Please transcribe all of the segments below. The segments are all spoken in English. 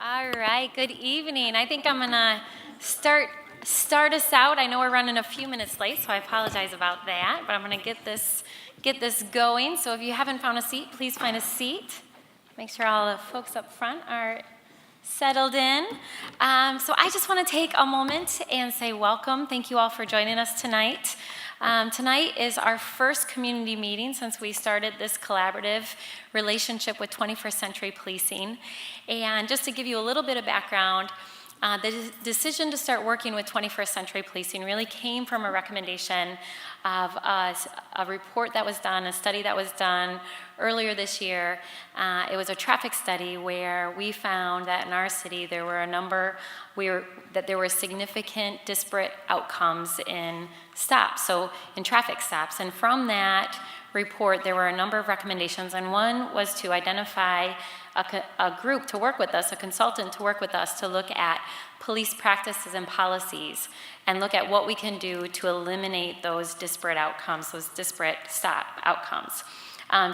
All right, good evening. I think I'm gonna start us out. I know we're running a few minutes late, so I apologize about that, but I'm gonna get this going. So if you haven't found a seat, please find a seat. Make sure all the folks up front are settled in. So I just want to take a moment and say welcome. Thank you all for joining us tonight. Tonight is our first community meeting since we started this collaborative relationship with 21st Century Policing. And just to give you a little bit of background, the decision to start working with 21st Century Policing really came from a recommendation of a report that was done, a study that was done earlier this year. It was a traffic study where we found that in our city there were that there were significant disparate outcomes in stops, so in traffic stops. And from that report, there were a number of recommendations, and one was to identify a group to work with us, a consultant to work with us to look at police practices and policies and look at what we can do to eliminate those disparate outcomes, those disparate stop outcomes.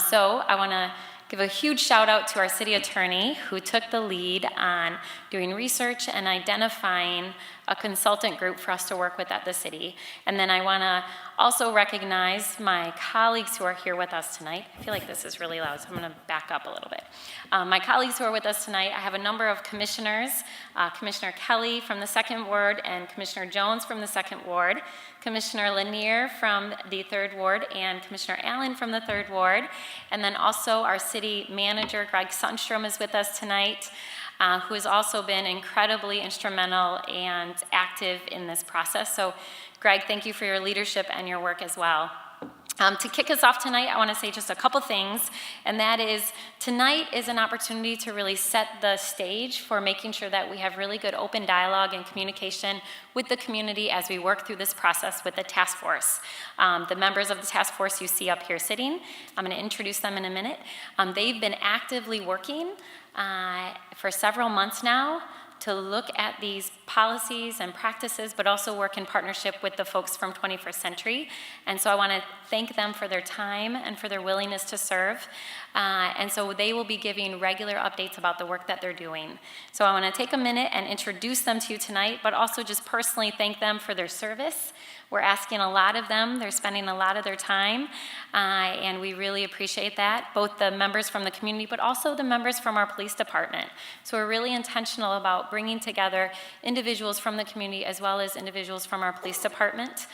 So I want to give a huge shout out to our city attorney who took the lead on doing research and identifying a consultant group for us to work with at the city. And then I want to also recognize my colleagues who are here with us tonight. I feel like this is really loud, so I'm going to back up a little bit. My colleagues who are with us tonight, I have a number of commissioners, Commissioner Kelly from the 2nd Ward and Commissioner Jones from the 2nd Ward, Commissioner Lanier from the 3rd Ward, and Commissioner Allen from the 3rd Ward. And then also our city manager, Greg Sundstrom, is with us tonight, who has also been incredibly instrumental and active in this process. So Greg, thank you for your leadership and your work as well. To kick us off tonight, I want to say just a couple things, and that is tonight is an opportunity to really set the stage for making sure that we have really good open dialogue and communication with the community as we work through this process with the task force. The members of the task force you see up here sitting, I'm going to introduce them in a minute. They've been actively working for several months now to look at these policies and practices, but also work in partnership with the folks from 21st Century. And so I want to thank them for their time and for their willingness to serve. And so they will be giving regular updates about the work that they're doing. So I want to take a minute and introduce them to you tonight, but also just personally thank them for their service. We're asking a lot of them. They're spending a lot of their time, and we really appreciate that, both the members from the community, but also the members from our police department. So we're really intentional about bringing together individuals from the community as well as individuals from our police department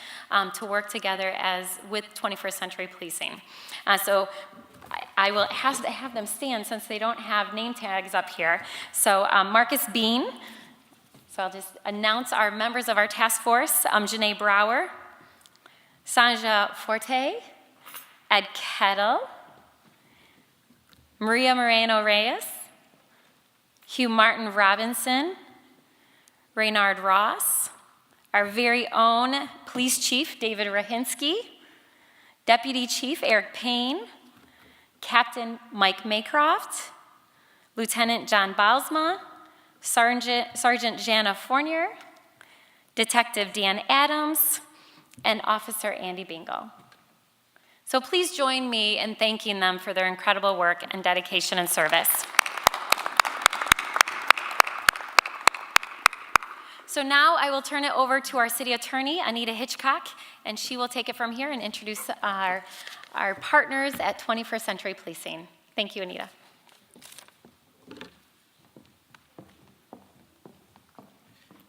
to work together with 21st Century Policing. So I will have to have them stand since they don't have name tags up here. So Marcus Bean. So I'll just announce our members of our task force, Janae Brower, Sanja Forte, Ed Kettle, Maria Moreno Reyes, Hugh Martin Robinson, Reynard Ross, our very own police chief, David Rahinsky, Deputy Chief Eric Payne, Captain Mike Maycroft, Lieutenant John Balsma, Sergeant Jana Fournier, Detective Dan Adams, and Officer Andy Bingo. So please join me in thanking them for their incredible work and dedication and service. So now I will turn it over to our city attorney, Anita Hitchcock, and she will take it from here and introduce our partners at 21st Century Policing. Thank you, Anita.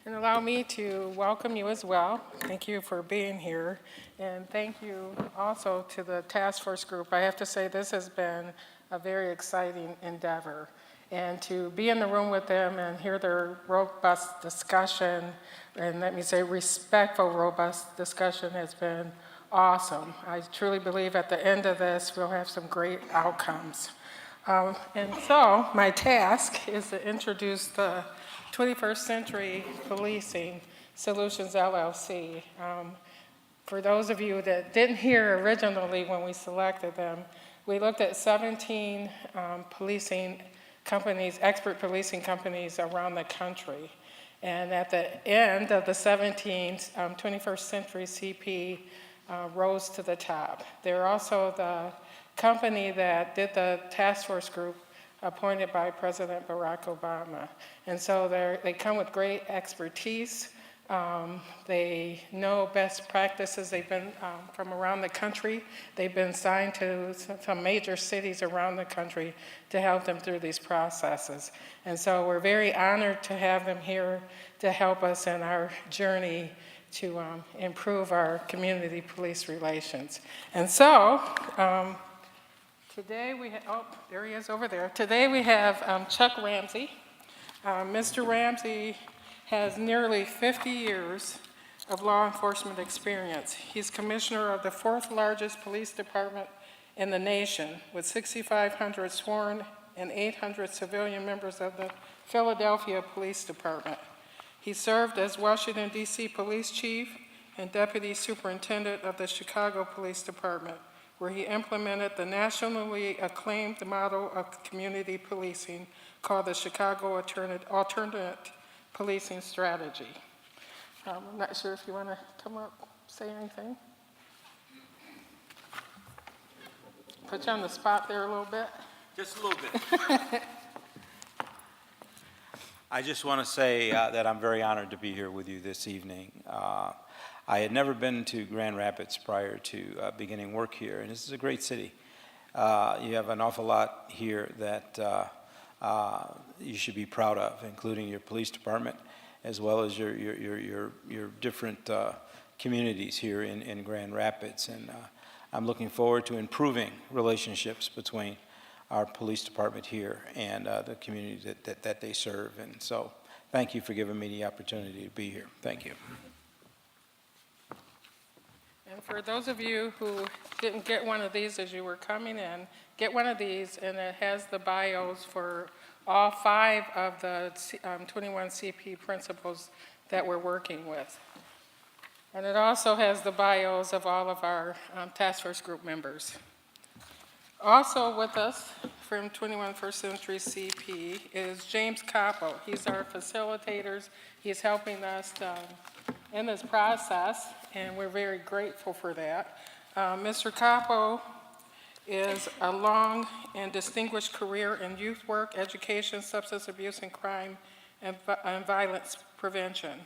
And allow me to welcome you as well. Thank you for being here. And thank you also to the task force group. I have to say this has been a very exciting endeavor. And to be in the room with them and hear their robust discussion, and let me say respectful, robust discussion has been awesome. I truly believe at the end of this, we'll have some great outcomes. And so my task is to introduce the 21st Century Policing Solutions, LLC. For those of you that didn't hear originally when we selected them, we looked at 17 policing companies, expert policing companies around the country. And at the end of the 17, 21st Century CP rose to the top. They're also the company that did the task force group appointed by President Barack Obama. And so they come with great expertise. They know best practices. They've been from around the country. They've been assigned to some major cities around the country to help them through these processes. And so we're very honored to have them here to help us in our journey to improve our community police relations. And so today we have, oh, there he is over there. Today we have Chuck Ramsey. Mr. Ramsey has nearly 50 years of law enforcement experience. He's commissioner of the 4th largest police department in the nation, with 6,500 sworn and 800 civilian members of the Philadelphia Police Department. He served as Washington, D.C. Police Chief and Deputy Superintendent of the Chicago Police Department, where he implemented the nationally acclaimed model of community policing called the Chicago Alternate Policing Strategy. I'm not sure if you want to come up, say anything. Put you on the spot there a little bit. Just a little bit. I just want to say that I'm very honored to be here with you this evening. I had never been to Grand Rapids prior to beginning work here, and this is a great city. You have an awful lot here that you should be proud of, including your police department, as well as your different communities here in Grand Rapids. And I'm looking forward to improving relationships between our police department here and the community that they serve. And so thank you for giving me the opportunity to be here. Thank you. And for those of you who didn't get one of these as you were coming in, get one of these, and it has the bios for all 5 of the 21 CP principles that we're working with. And it also has the bios of all of our task force group members. Also with us from 21 First Century CP is James Capo. He's our facilitator. He's helping us in this process, and we're very grateful for that. Mr. Capo is a long and distinguished career in youth work, education, substance abuse and crime, and violence prevention.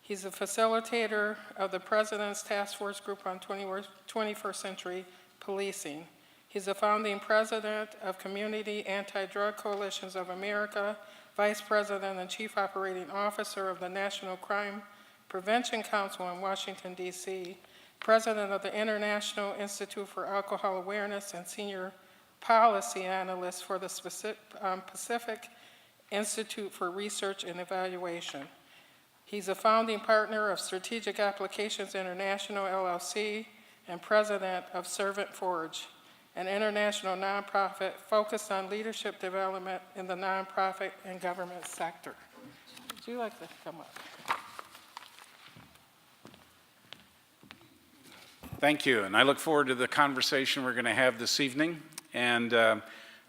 He's a facilitator of the President's Task Force Group on 21st Century Policing. He's a founding president of Community Anti-Drug Coalitions of America, vice president and chief operating officer of the National Crime Prevention Council in Washington, D.C., president of the International Institute for Alcohol Awareness, and senior policy analyst for the Pacific Institute for Research and Evaluation. He's a founding partner of Strategic Applications International, LLC, and president of Servant Forge, an international nonprofit focused on leadership development in the nonprofit and government sector. Would you like to come up? Thank you, and I look forward to the conversation we're going to have this evening. And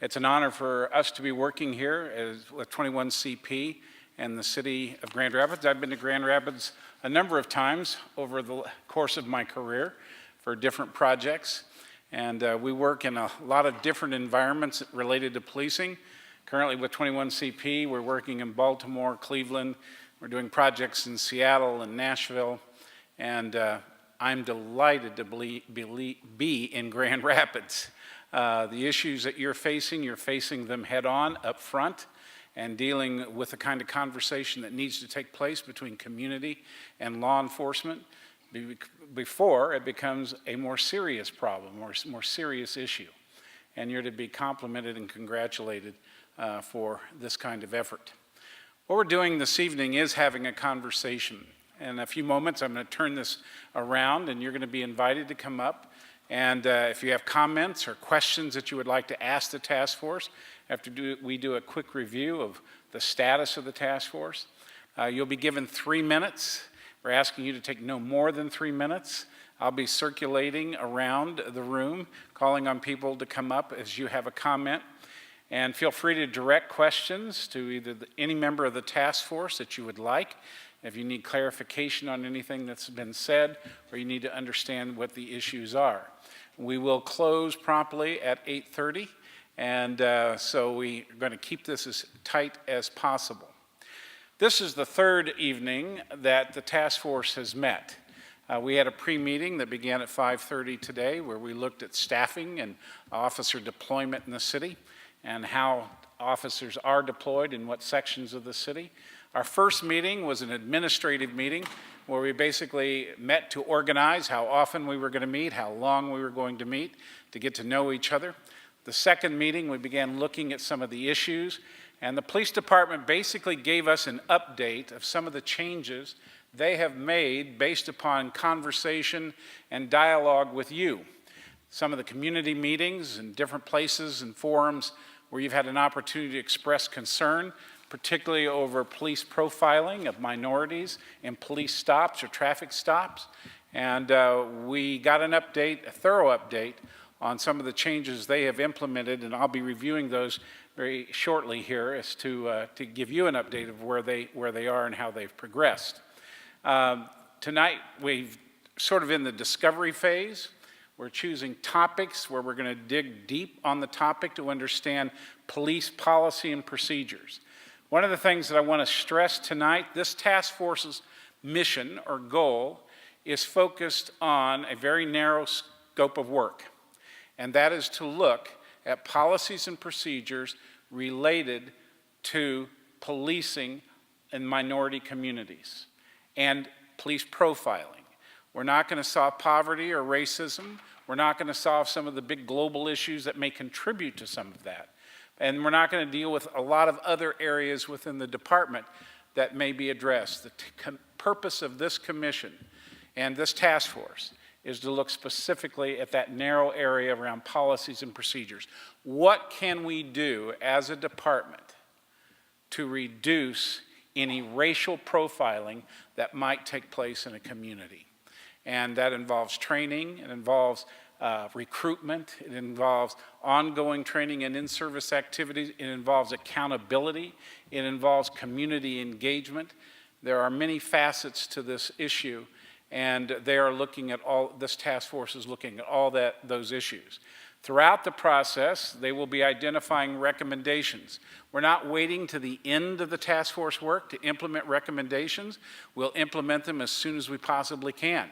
it's an honor for us to be working here with 21 CP and the city of Grand Rapids. I've been to Grand Rapids a number of times over the course of my career for different projects. And we work in a lot of different environments related to policing. Currently with 21 CP, we're working in Baltimore, Cleveland. We're doing projects in Seattle and Nashville. And I'm delighted to be in Grand Rapids. The issues that you're facing them head on up front and dealing with the kind of conversation that needs to take place between community and law enforcement before it becomes a more serious problem or more serious issue. And you're to be complimented and congratulated for this kind of effort. What we're doing this evening is having a conversation. In a few moments, I'm going to turn this around, and you're going to be invited to come up. And if you have comments or questions that you would like to ask the task force, after we do a quick review of the status of the task force, you'll be given 3 minutes. We're asking you to take no more than 3 minutes. I'll be circulating around the room, calling on people to come up as you have a comment. And feel free to direct questions to either any member of the task force that you would like. If you need clarification on anything that's been said, or you need to understand what the issues are. We will close promptly at 8:30, And so we are going to keep this as tight as possible. This is the third evening that the task force has met. We had a pre-meeting that began at 5:30 today where we looked at staffing and officer deployment in the city and how officers are deployed in what sections of the city. Our first meeting was an administrative meeting where we basically met to organize how often we were going to meet, how long we were going to meet, to get to know each other. The second meeting, we began looking at some of the issues, and the police department basically gave us an update of some of the changes they have made based upon conversation and dialogue with you. Some of the community meetings in different places and forums where you've had an opportunity to express concern, particularly over police profiling of minorities in police stops or traffic stops. And we got an update, a thorough update, on some of the changes they have implemented, and I'll be reviewing those very shortly here as to give you an update of where they are and how they've progressed. Tonight, we've sort of in the discovery phase. We're choosing topics where we're going to dig deep on the topic to understand police policy and procedures. One of the things that I want to stress tonight, this task force's mission or goal is focused on a very narrow scope of work, and that is to look at policies and procedures related to policing in minority communities and police profiling. We're not going to solve poverty or racism. We're not going to solve some of the big global issues that may contribute to some of that. And we're not going to deal with a lot of other areas within the department that may be addressed. The purpose of this commission and this task force is to look specifically at that narrow area around policies and procedures. What can we do as a department to reduce any racial profiling that might take place in a community? And that involves training, it involves recruitment, it involves ongoing training and in-service activities, it involves accountability, it involves community engagement. There are many facets to this issue, and they are looking at this task force is looking at all those issues. Throughout the process, they will be identifying recommendations. We're not waiting to the end of the task force work to implement recommendations. We'll implement them as soon as we possibly can.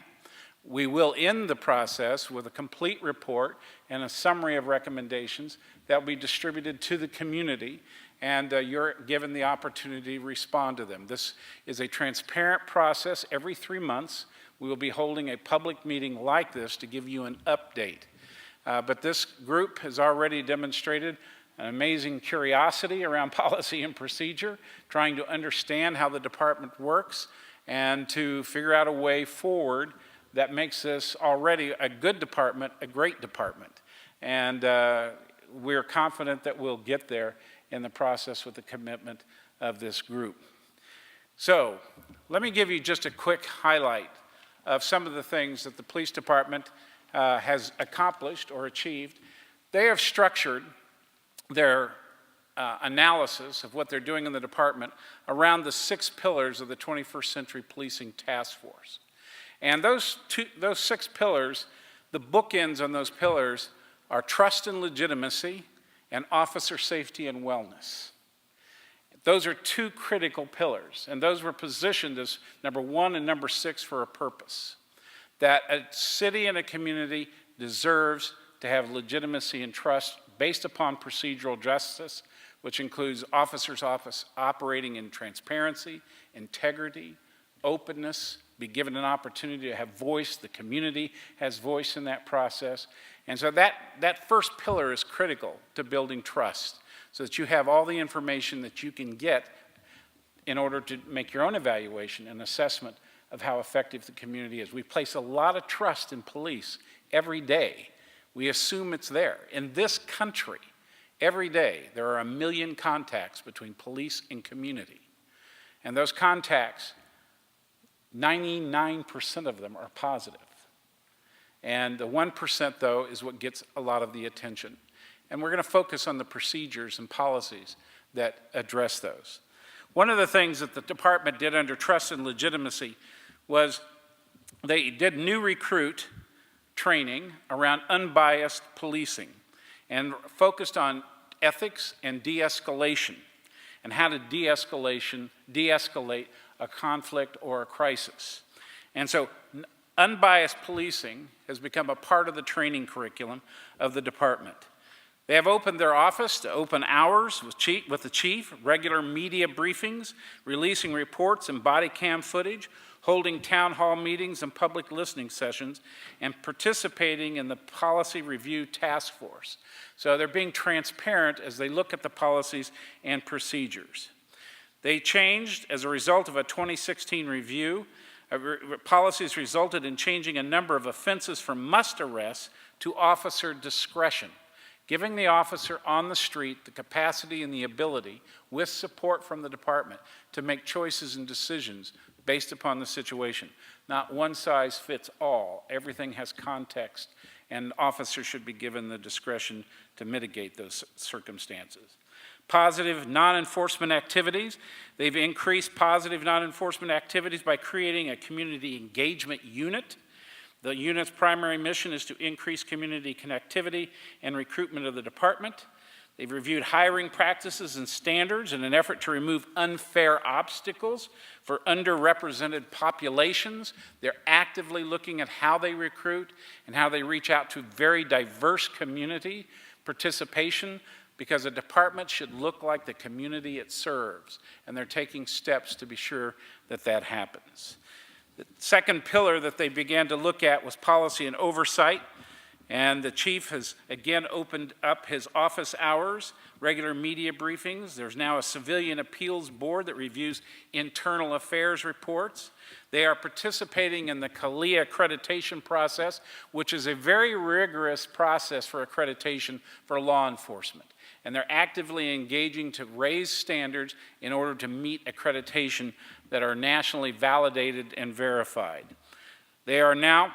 We will end the process with a complete report and a summary of recommendations that will be distributed to the community, and you're given the opportunity to respond to them. This is a transparent process. Every 3 months, we will be holding a public meeting like this to give you an update. But this group has already demonstrated an amazing curiosity around policy and procedure, trying to understand how the department works and to figure out a way forward that makes this already a good department, a great department. And we're confident that we'll get there in the process with the commitment of this group. So let me give you just a quick highlight of some of the things that the police department has accomplished or achieved. They have structured their analysis of what they're doing in the department around the 6 pillars of the 21st Century Policing Task Force. And those 6 pillars, the bookends on those pillars are trust and legitimacy and officer safety and wellness. Those are 2 critical pillars, and those were positioned as number 1 and number 6 for a purpose. That a city and a community deserves to have legitimacy and trust based upon procedural justice, which includes officers' operating in transparency, integrity, openness, be given an opportunity to have voice. The community has voice in that process. And so that first pillar is critical to building trust, so that you have all the information that you can get in order to make your own evaluation and assessment of how effective the community is. We place a lot of trust in police every day. We assume it's there. In this country, every day, there are 1 million contacts between police and community. And those contacts, 99% of them are positive. And the 1%, though, is what gets a lot of the attention. And we're going to focus on the procedures and policies that address those. One of the things that the department did under trust and legitimacy was they did new recruit training around unbiased policing and focused on ethics and de-escalation, and how to de-escalate a conflict or a crisis. And so unbiased policing has become a part of the training curriculum of the department. They have opened their office to open hours with the chief, regular media briefings, releasing reports and body cam footage, holding town hall meetings and public listening sessions, and participating in the policy review task force. So they're being transparent as they look at the policies and procedures. They changed as a result of a 2016 review. Policies resulted in changing a number of offenses from must arrest to officer discretion, giving the officer on the street the capacity and the ability, with support from the department, to make choices and decisions based upon the situation. Not one size fits all. Everything has context, and officers should be given the discretion to mitigate those circumstances. Positive non-enforcement activities. They've increased positive non-enforcement activities by creating a community engagement unit. The unit's primary mission is to increase community connectivity and recruitment of the department. They've reviewed hiring practices and standards in an effort to remove unfair obstacles for underrepresented populations. They're actively looking at how they recruit and how they reach out to very diverse community participation, because a department should look like the community it serves, and they're taking steps to be sure that that happens. The second pillar that they began to look at was policy and oversight, and the chief has again opened up his office hours, regular media briefings. There's now a civilian appeals board that reviews internal affairs reports. They are participating in the CALIA accreditation process, which is a very rigorous process for accreditation for law enforcement. And they're actively engaging to raise standards in order to meet accreditation that are nationally validated and verified. They are now,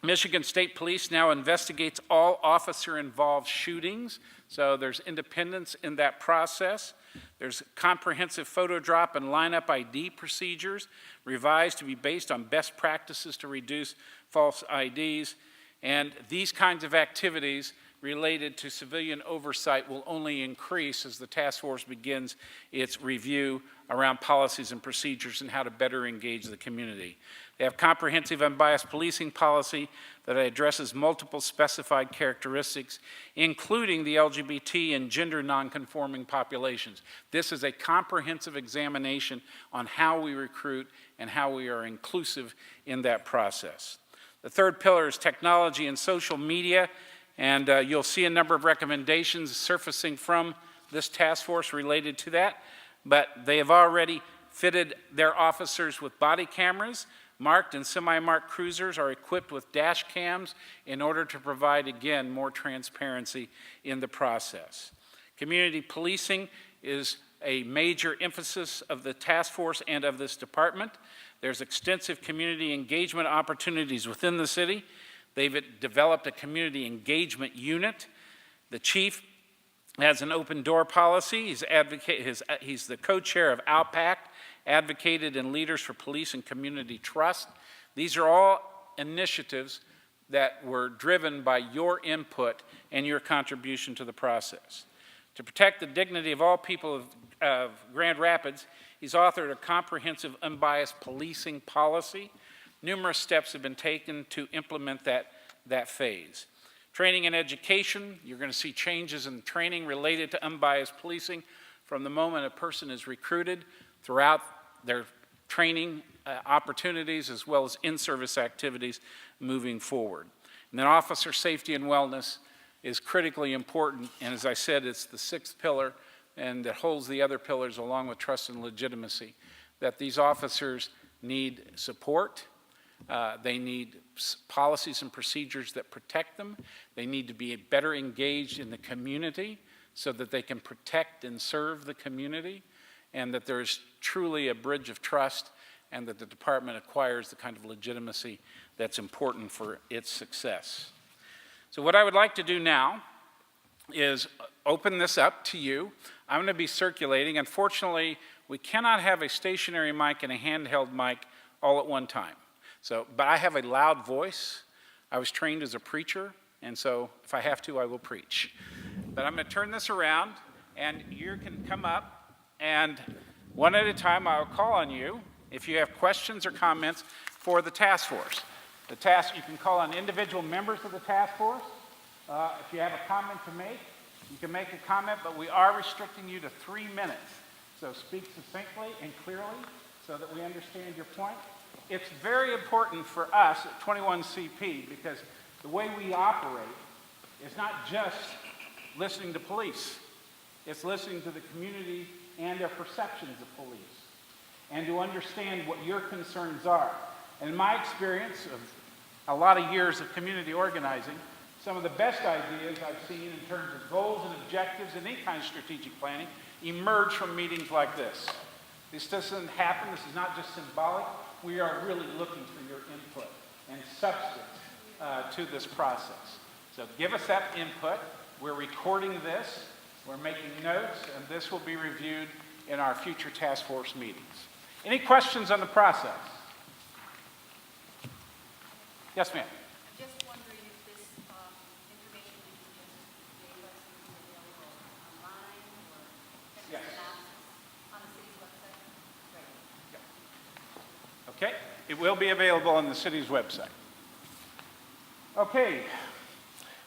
Michigan State Police now investigates all officer-involved shootings, so there's independence in that process. There's comprehensive photo drop and lineup ID procedures, revised to be based on best practices to reduce false IDs, and these kinds of activities related to civilian oversight will only increase as the task force begins its review around policies and procedures and how to better engage the community. They have comprehensive unbiased policing policy that addresses multiple specified characteristics, including the LGBT and gender nonconforming populations. This is a comprehensive examination on how we recruit and how we are inclusive in that process. The third pillar is technology and social media. And you'll see a number of recommendations surfacing from this task force related to that. But they have already fitted their officers with body cameras. Marked and semi-marked cruisers are equipped with dash cams in order to provide, again, more transparency in the process. Community policing is a major emphasis of the task force and of this department. There's extensive community engagement opportunities within the city. They've developed a community engagement unit. The chief has an open door policy. He's the co-chair of OutPact, Advocated and Leaders for Police and Community Trust. These are all initiatives that were driven by your input and your contribution to the process. To protect the dignity of all people of Grand Rapids, he's authored a comprehensive unbiased policing policy. Numerous steps have been taken to implement that phase. Training and education, you're going to see changes in training related to unbiased policing from the moment a person is recruited throughout their training opportunities as well as in-service activities moving forward. And then officer safety and wellness is critically important, and as I said, it's the sixth pillar and that holds the other pillars along with trust and legitimacy, that these officers need support. They need policies and procedures that protect them. They need to be better engaged in the community so that they can protect and serve the community, and that there is truly a bridge of trust, and that the department acquires the kind of legitimacy that's important for its success. So what I would like to do now is open this up to you. I'm going to be circulating. Unfortunately, we cannot have a stationary mic and a handheld mic all at one time. But I have a loud voice. I was trained as a preacher, and so if I have to, I will preach. But I'm going to turn this around, and you can come up, and one at a time I'll call on you if you have questions or comments for the task force. The task, you can call on individual members of the task force. If you have a comment to make, you can make a comment, but we are restricting you to 3 minutes. So speak succinctly and clearly so that we understand your point. It's very important for us at 21CP because the way we operate is not just listening to police. It's listening to the community and their perceptions of police and to understand what your concerns are. And in my experience of a lot of years of community organizing, some of the best ideas I've seen in terms of goals and objectives and any kind of strategic planning emerge from meetings like this. This doesn't happen. This is not just symbolic. We are really looking for your input and substance to this process. So give us that input. We're recording this. We're making notes, and this will be reviewed in our future task force meetings. Any questions on the process? Yes, ma'am. Just wondering if this information that you just gave us will be available online or Yes. on the city's website? Great. Okay, it will be available on the city's website. Okay,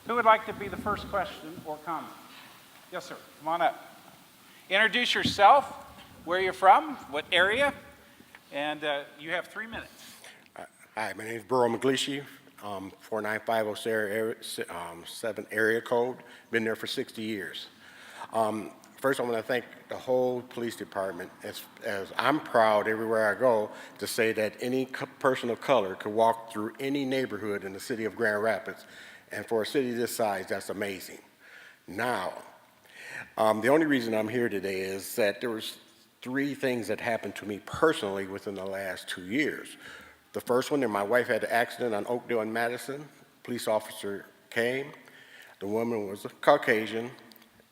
who would like to be the first question or comment? Yes, sir, come on up. Introduce yourself, where you're from, what area, and you have 3 minutes. Hi, my name is Burrow McGleeshy, 49507 area code. Been there for 60 years. First, I want to thank the whole police department, as I'm proud everywhere I go to say that any person of color could walk through any neighborhood in the city of Grand Rapids, and for a city this size, that's amazing. Now, the only reason I'm here today is that there was 3 things that happened to me personally within the last 2 years. The first one, my wife had an accident on Oakdale and Madison. Police officer came. The woman was a Caucasian,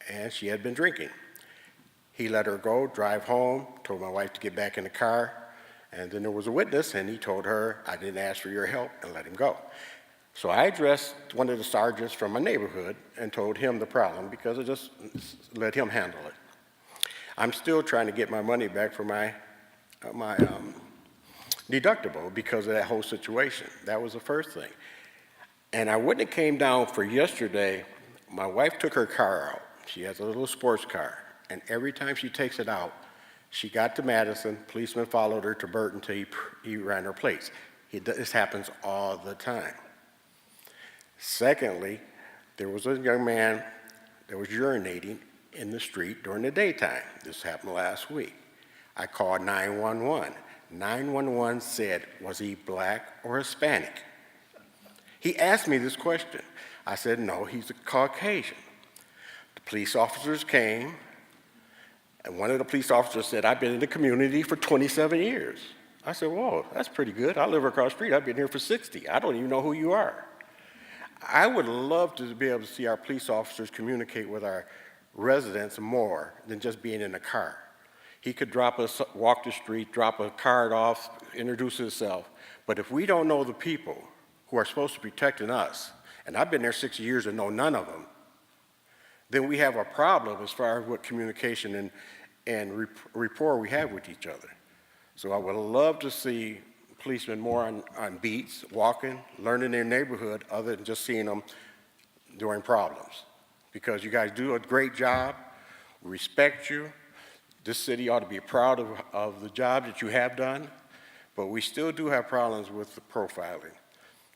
and she had been drinking. He let her go, drive home, told my wife to get back in the car, and then there was a witness, and he told her, I didn't ask for your help, and let him go. So I addressed one of the sergeants from my neighborhood and told him the problem because I just let him handle it. I'm still trying to get my money back for my deductible because of that whole situation. That was the first thing. And I wouldn't have came down for yesterday. My wife took her car out. She has a little sports car. And every time she takes it out, she got to Madison, policeman followed her to Burton until he ran her plates. This happens all the time. Secondly, there was a young man that was urinating in the street during the daytime. This happened last week. I called 911. 911 said, was he black or Hispanic? He asked me this question. I said, no, he's a Caucasian. The police officers came, and one of the police officers said, I've been in the community for 27 years. I said, whoa, that's pretty good. I live across the street. I've been here for 60. I don't even know who you are. I would love to be able to see our police officers communicate with our residents more than just being in a car. He could walk the street, drop a card off, introduce himself. But if we don't know the people who are supposed to be protecting us, and I've been there 60 years and know none of them, then we have a problem as far as what communication and rapport we have with each other. So I would love to see policemen more on beats, walking, learning their neighborhood, other than just seeing them during problems. Because you guys do a great job. We respect you. This city ought to be proud of the job that you have done, but we still do have problems with the profiling.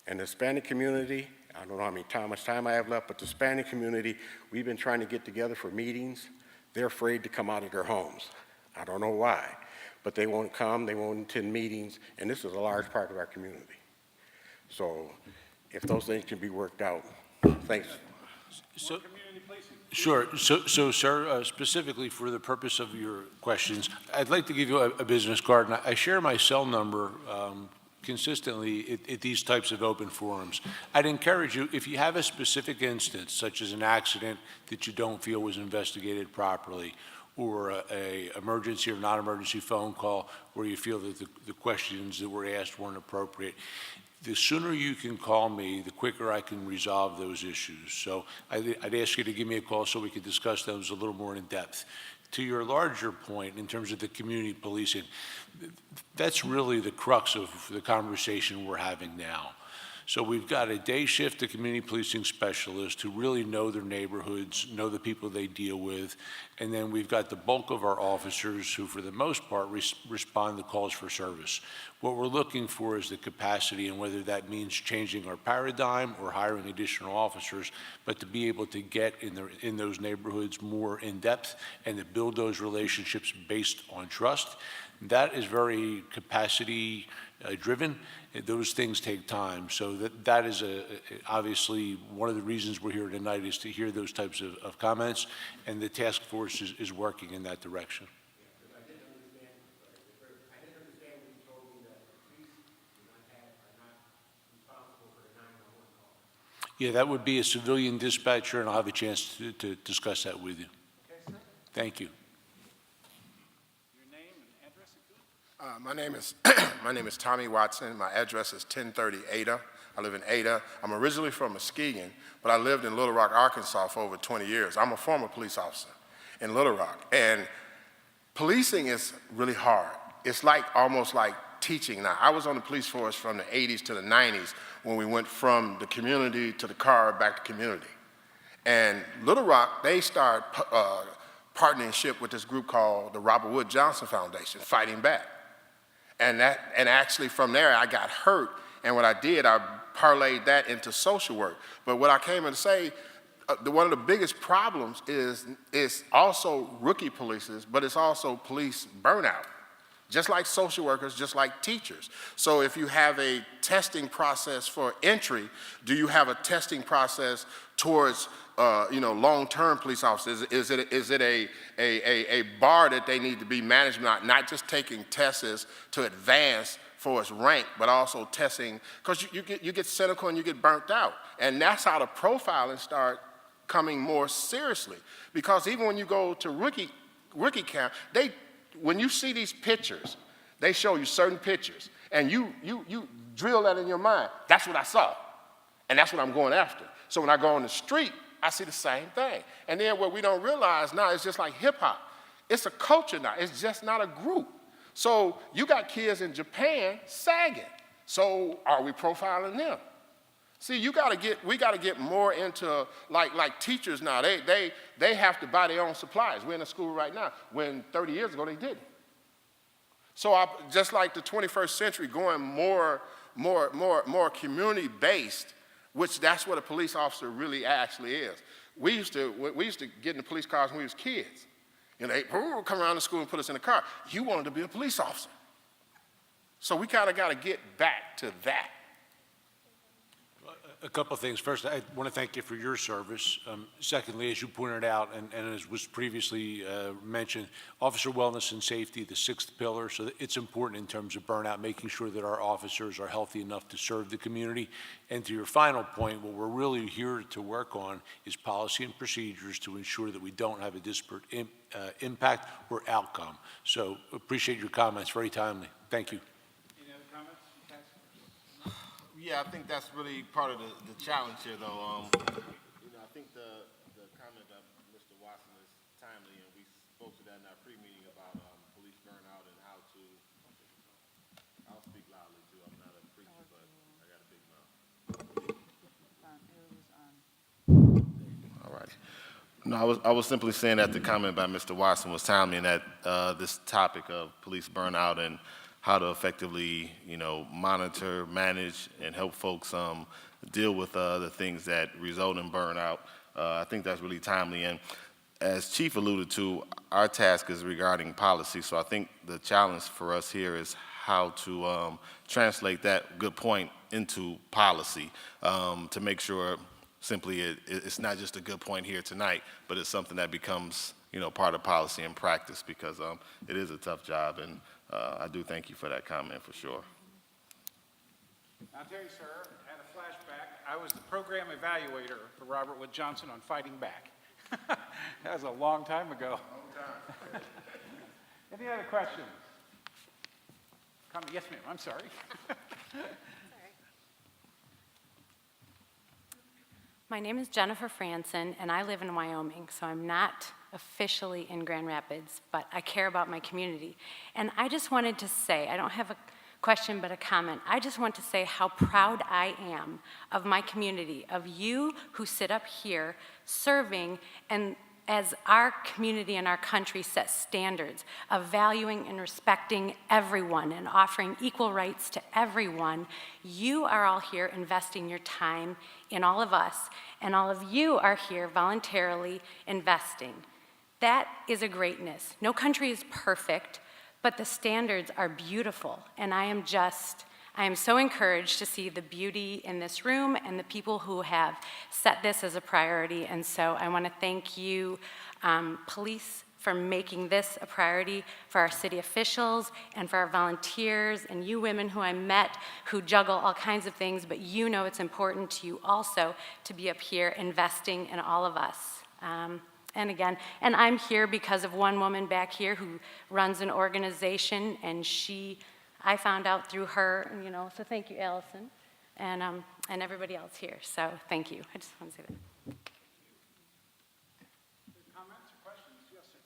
And the Hispanic community, I don't know how much time I have left, but the Hispanic community, we've been trying to get together for meetings. They're afraid to come out of their homes. I don't know why, but they won't come, they won't attend meetings, and this is a large part of our community. So if those things can be worked out, thanks. So, sure. So, sir, specifically for the purpose of your questions, I'd like to give you a business card, and I share my cell number consistently at these types of open forums. I'd encourage you, if you have a specific instance, such as an accident that you don't feel was investigated properly, or a emergency or non-emergency phone call where you feel that the questions that were asked weren't appropriate. The sooner you can call me, the quicker I can resolve those issues. So I'd ask you to give me a call so we could discuss those a little more in depth. To your larger point, in terms of the community policing, that's really the crux of the conversation we're having now. So we've got a day shift of community policing specialists who really know their neighborhoods, know the people they deal with, and then we've got the bulk of our officers who, for the most part, respond to calls for service. What we're looking for is the capacity, and whether that means changing our paradigm or hiring additional officers, but to be able to get in those neighborhoods more in depth and to build those relationships based on trust. That is very capacity driven. Those things take time. So that is obviously one of the reasons we're here tonight, is to hear those types of comments, and the task force is working in that direction. Yeah, that would be a civilian dispatcher, and I'll have a chance to discuss that with you. Thank you. Your name and address, if you My name is Tommy Watson. My address is 1030 Ada. I live in Ada. I'm originally from Muskegon, but I lived in Little Rock, Arkansas for over 20 years. I'm a former police officer in Little Rock, and policing is really hard. It's almost like teaching now. I was on the police force from the 80s to the 90s when we went from the community to the car back to community. And Little Rock, they started partnership with this group called the Robert Wood Johnson Foundation, Fighting Back. And actually from there, I got hurt, and what I did, I parlayed that into social work. But what I came in to say, one of the biggest problems is also rookie police, but it's also police burnout. Just like social workers, just like teachers. So if you have a testing process for entry, do you have a testing process towards long-term police officers? Is it a bar that they need to be managed, not just taking tests to advance for its rank, but also testing, because you get cynical and you get burnt out. And that's how the profiling start coming more seriously. Because even when you go to rookie camp, when you see these pictures, they show you certain pictures, and you drill that in your mind. That's what I saw, and that's what I'm going after. So when I go on the street, I see the same thing. And then what we don't realize now is just like hip-hop. It's a culture now. It's just not a group. So you got kids in Japan sagging. So are we profiling them? See, we got to get more into like teachers now. They have to buy their own supplies. We're in a school right now when 30 years ago they didn't. So just like the 21st century, going more community based, which that's what a police officer really actually is. We used to get in the police cars when we was kids. They would come around the school and put us in the car. You wanted to be a police officer. So we kind of got to get back to that. A couple of things. First, I want to thank you for your service. Secondly, as you pointed out, and as was previously mentioned, officer wellness and safety, the sixth pillar. So it's important in terms of burnout, making sure that our officers are healthy enough to serve the community. And to your final point, what we're really here to work on is policy and procedures to ensure that we don't have a disparate impact or outcome. So appreciate your comments. Very timely. Thank you. Any other comments? Yeah, I think that's really part of the challenge here, though. I think the comment of Mr. Watson is timely, and we spoke to that in our pre-meeting about police burnout and how to. I'll speak loudly too. I'm not a preacher, but I got a big mouth. All right. No, I was simply saying that the comment by Mr. Watson was timely, and that this topic of police burnout and how to effectively, monitor, manage, and help folks deal with the things that result in burnout. I think that's really timely. And as Chief alluded to, our task is regarding policy. So I think the challenge for us here is how to translate that good point into policy to make sure simply it's not just a good point here tonight, but it's something that becomes, part of policy and practice, because it is a tough job. And I do thank you for that comment, for sure. I'll tell you, sir, I had a flashback. I was the program evaluator for Robert Wood Johnson on Fighting Back. That was a long time ago. Any other questions? Yes, ma'am, I'm sorry. My name is Jennifer Franson, and I live in Wyoming, so I'm not officially in Grand Rapids, but I care about my community. And I just wanted to say, I don't have a question but a comment. I just want to say how proud I am of my community, of you who sit up here serving, and as our community and our country set standards of valuing and respecting everyone and offering equal rights to everyone, you are all here investing your time in all of us, and all of you are here voluntarily investing. That is a greatness. No country is perfect, but the standards are beautiful, and I am so encouraged to see the beauty in this room and the people who have set this as a priority. And so I want to thank you, police, for making this a priority, for our city officials and for our volunteers, and you women who I met who juggle all kinds of things, but you know it's important to you also to be up here investing in all of us. And again, and I'm here because of one woman back here who runs an organization, and I found out through her, you know, so thank you, Allison, and everybody else here. So thank you. I just want to say that. Comments or questions? Yes, sir.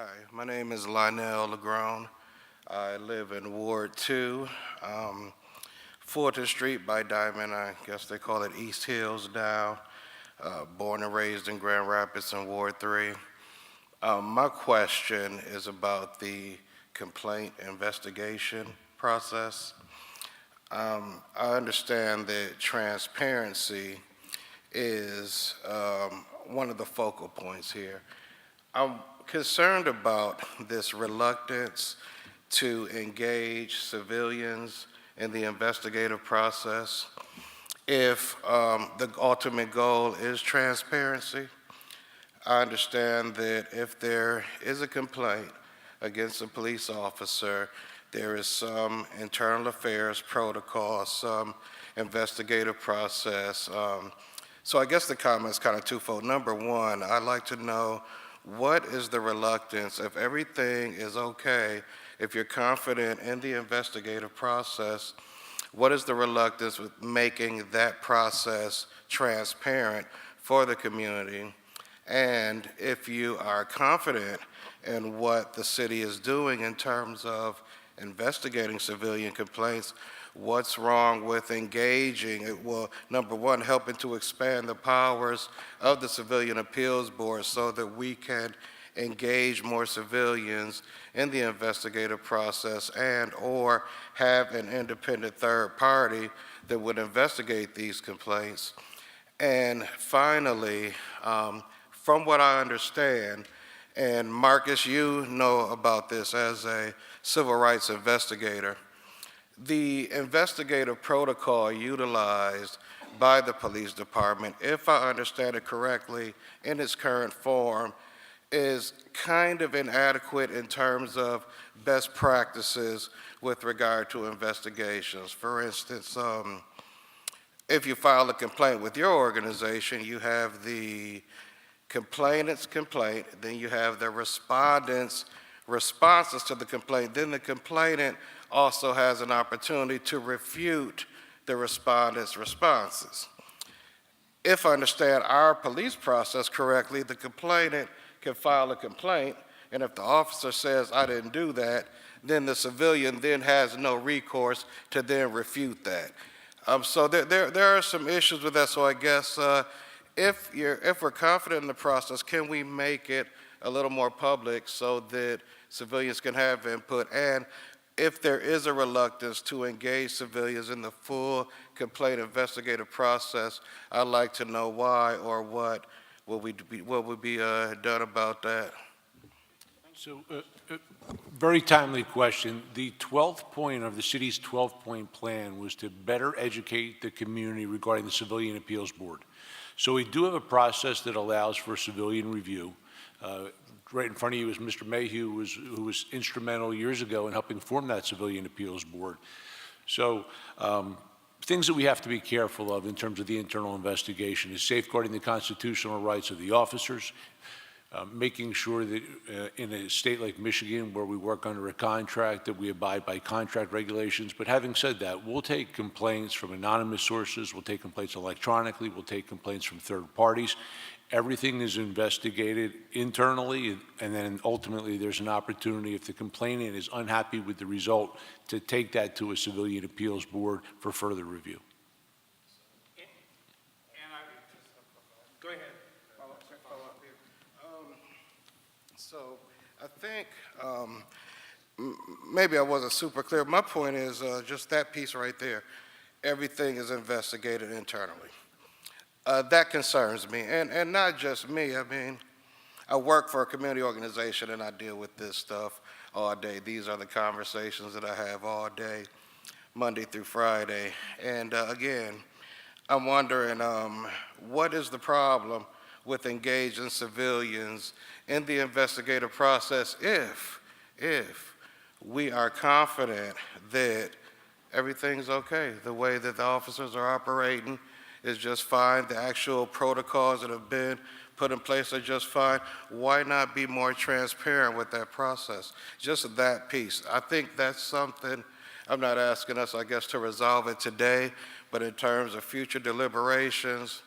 Hi, my name is Lionel Legrone. I live in Ward 2, Fulton Street by Diamond. I guess they call it East Hills now. Born and raised in Grand Rapids in Ward 3. My question is about the complaint investigation process. I understand that transparency is one of the focal points here. I'm concerned about this reluctance to engage civilians in the investigative process. If the ultimate goal is transparency, I understand that if there is a complaint against a police officer, there is some internal affairs protocol, some investigative process. So I guess the comment is kind of twofold. Number one, I'd like to know what is the reluctance if everything is okay, if you're confident in the investigative process, what is the reluctance with making that process transparent for the community? And if you are confident in what the city is doing in terms of investigating civilian complaints, what's wrong with engaging? It will, number one, helping to expand the powers of the Civilian Appeals Board so that we can engage more civilians in the investigative process and or have an independent third party that would investigate these complaints. And finally, from what I understand, and Marcus, you know about this as a civil rights investigator, the investigative protocol utilized by the police department, if I understand it correctly, in its current form, is kind of inadequate in terms of best practices with regard to investigations. For instance, if you file a complaint with your organization, you have the complainant's complaint, then you have the respondent's responses to the complaint, then the complainant also has an opportunity to refute the respondent's responses. If I understand our police process correctly, the complainant can file a complaint, and if the officer says, I didn't do that, then the civilian then has no recourse to then refute that. So there are some issues with that, so I guess if we're confident in the process, can we make it a little more public so that civilians can have input? And if there is a reluctance to engage civilians in the full complaint investigative process, I'd like to know why or what would be done about that. So, very timely question. The 12th point of the city's 12-point plan was to better educate the community regarding the Civilian Appeals Board. So we do have a process that allows for civilian review. Right in front of you is Mr. Mayhew, who was instrumental years ago in helping form that Civilian Appeals Board. So things that we have to be careful of in terms of the internal investigation is safeguarding the constitutional rights of the officers, making sure that in a state like Michigan, where we work under a contract, that we abide by contract regulations. But having said that, we'll take complaints from anonymous sources, we'll take complaints electronically, we'll take complaints from third parties. Everything is investigated internally, and then ultimately there's an opportunity, if the complainant is unhappy with the result, to take that to a civilian appeals board for further review. Go ahead. So I think maybe I wasn't super clear. My point is just that piece right there. Everything is investigated internally. That concerns me, and not just me. I mean, I work for a community organization and I deal with this stuff all day. These are the conversations that I have all day, Monday through Friday. And again, I'm wondering, what is the problem with engaging civilians in the investigative process if we are confident that everything's okay, the way that the officers are operating is just fine, the actual protocols that have been put in place are just fine? Why not be more transparent with that process? Just that piece. I think that's something, I'm not asking us, I guess, to resolve it today, but in terms of future deliberations,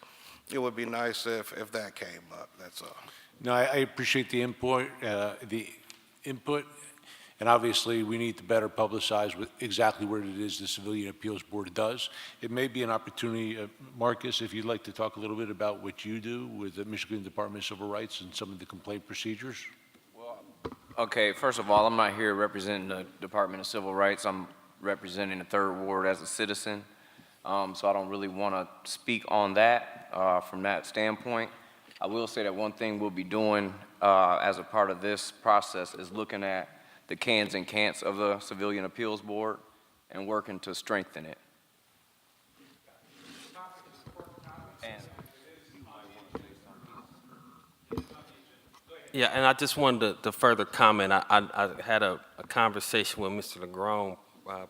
it would be nice if that came up, that's all. No, I appreciate the input, and obviously we need to better publicize exactly what it is the Civilian Appeals Board does. It may be an opportunity, Marcus, if you'd like to talk a little bit about what you do with the Michigan Department of Civil Rights and some of the complaint procedures. Well, okay, first of all, I'm not here representing the Department of Civil Rights. I'm representing the 3rd Ward as a citizen, so I don't really want to speak on that from that standpoint. I will say that one thing we'll be doing as a part of this process is looking at the cans and can'ts of the Civilian Appeals Board and working to strengthen it. Yeah, and I just wanted to further comment. I had a conversation with Mr. Legron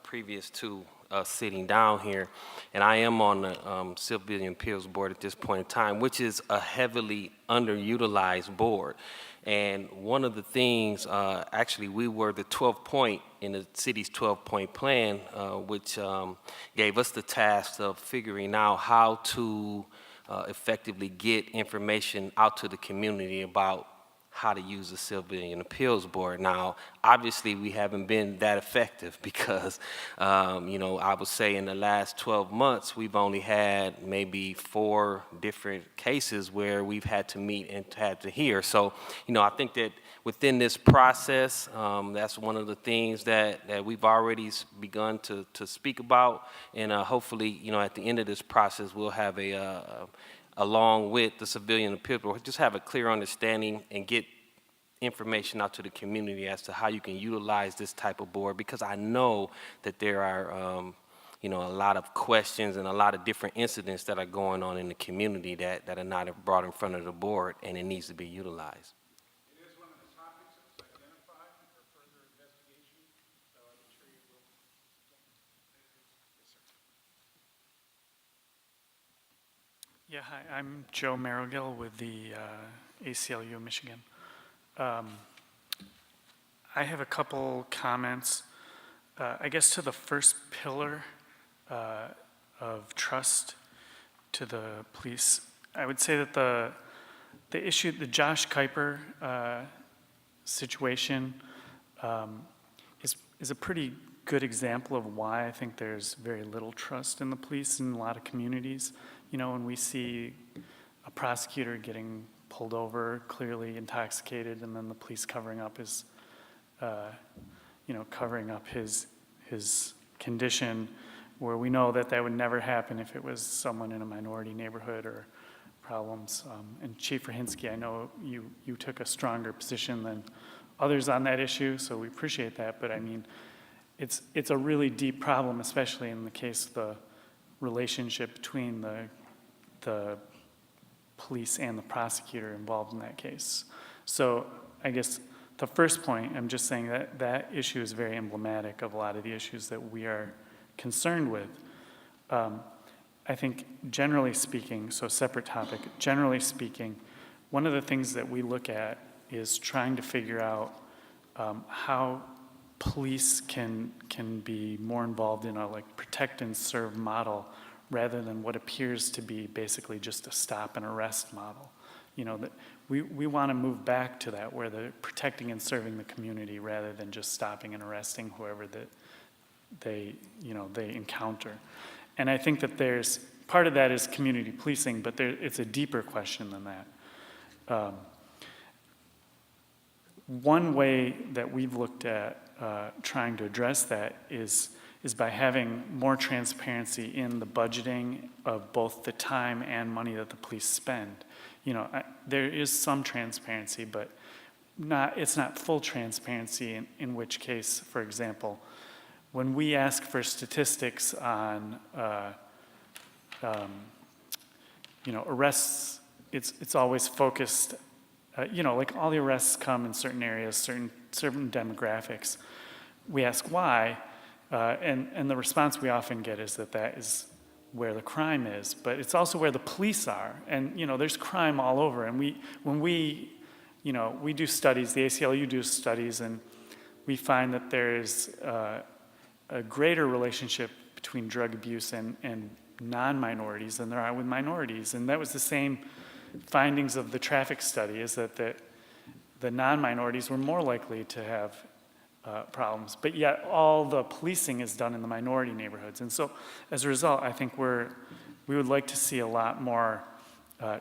previous to us sitting down here, and I am on the Civilian Appeals Board at this point in time, which is a heavily underutilized board. And one of the things, actually, we were the 12th point in the city's 12-point plan, which gave us the task of figuring out how to effectively get information out to the community about how to use the Civilian Appeals Board. Now, obviously, we haven't been that effective because, you know, I would say in the last 12 months, we've only had maybe 4 different cases where we've had to meet and had to hear. So, you know, I think that within this process, that's one of the things that we've already begun to speak about. And hopefully, you know, at the end of this process, we'll have along with the Civilian Appeals Board, just have a clear understanding and get information out to the community as to how you can utilize this type of board, because I know that there are, you know, a lot of questions and a lot of different incidents that are going on in the community that are not brought in front of the board, and it needs to be utilized. It is one of the topics that's identified for further investigation, so I'm sure you will. Yes, sir. Yeah, hi, I'm Joe Marrogill with the ACLU of Michigan. I have a couple comments. I guess to the first pillar of trust to the police, I would say that the issue, the Josh Kuiper situation is a pretty good example of why I think there's very little trust in the police in a lot of communities. You know, when we see a prosecutor getting pulled over, clearly intoxicated, and then the police covering up his, you know, covering up his condition, where we know that would never happen if it was someone in a minority neighborhood or problems. And Chief Rahinsky, I know you took a stronger position than others on that issue, so we appreciate that. But I mean, it's a really deep problem, especially in the case of the relationship between the police and the prosecutor involved in that case. So I guess the first point, I'm just saying that issue is very emblematic of a lot of the issues that we are concerned with. I think generally speaking, so separate topic, generally speaking, one of the things that we look at is trying to figure out how police can be more involved in a like protect and serve model rather than what appears to be basically just a stop and arrest model. You know, that we want to move back to that where they're protecting and serving the community rather than just stopping and arresting whoever that they encounter. And I think that there's, part of that is community policing, but it's a deeper question than that. One way that we've looked at trying to address that is by having more transparency in the budgeting of both the time and money that the police spend. You know, there is some transparency, but it's not full transparency, in which case, for example, when we ask for statistics on arrests, it's always focused, like all the arrests come in certain areas, certain demographics. We ask why, and the response we often get is that is where the crime is, but it's also where the police are. And, there's crime all over. And when we do studies, the ACLU do studies, and we find that there is a greater relationship between drug abuse and non-minorities than there are with minorities. And that was the same findings of the traffic study, is that the non-minorities were more likely to have problems, but yet all the policing is done in the minority neighborhoods. And so as a result, I think we would like to see a lot more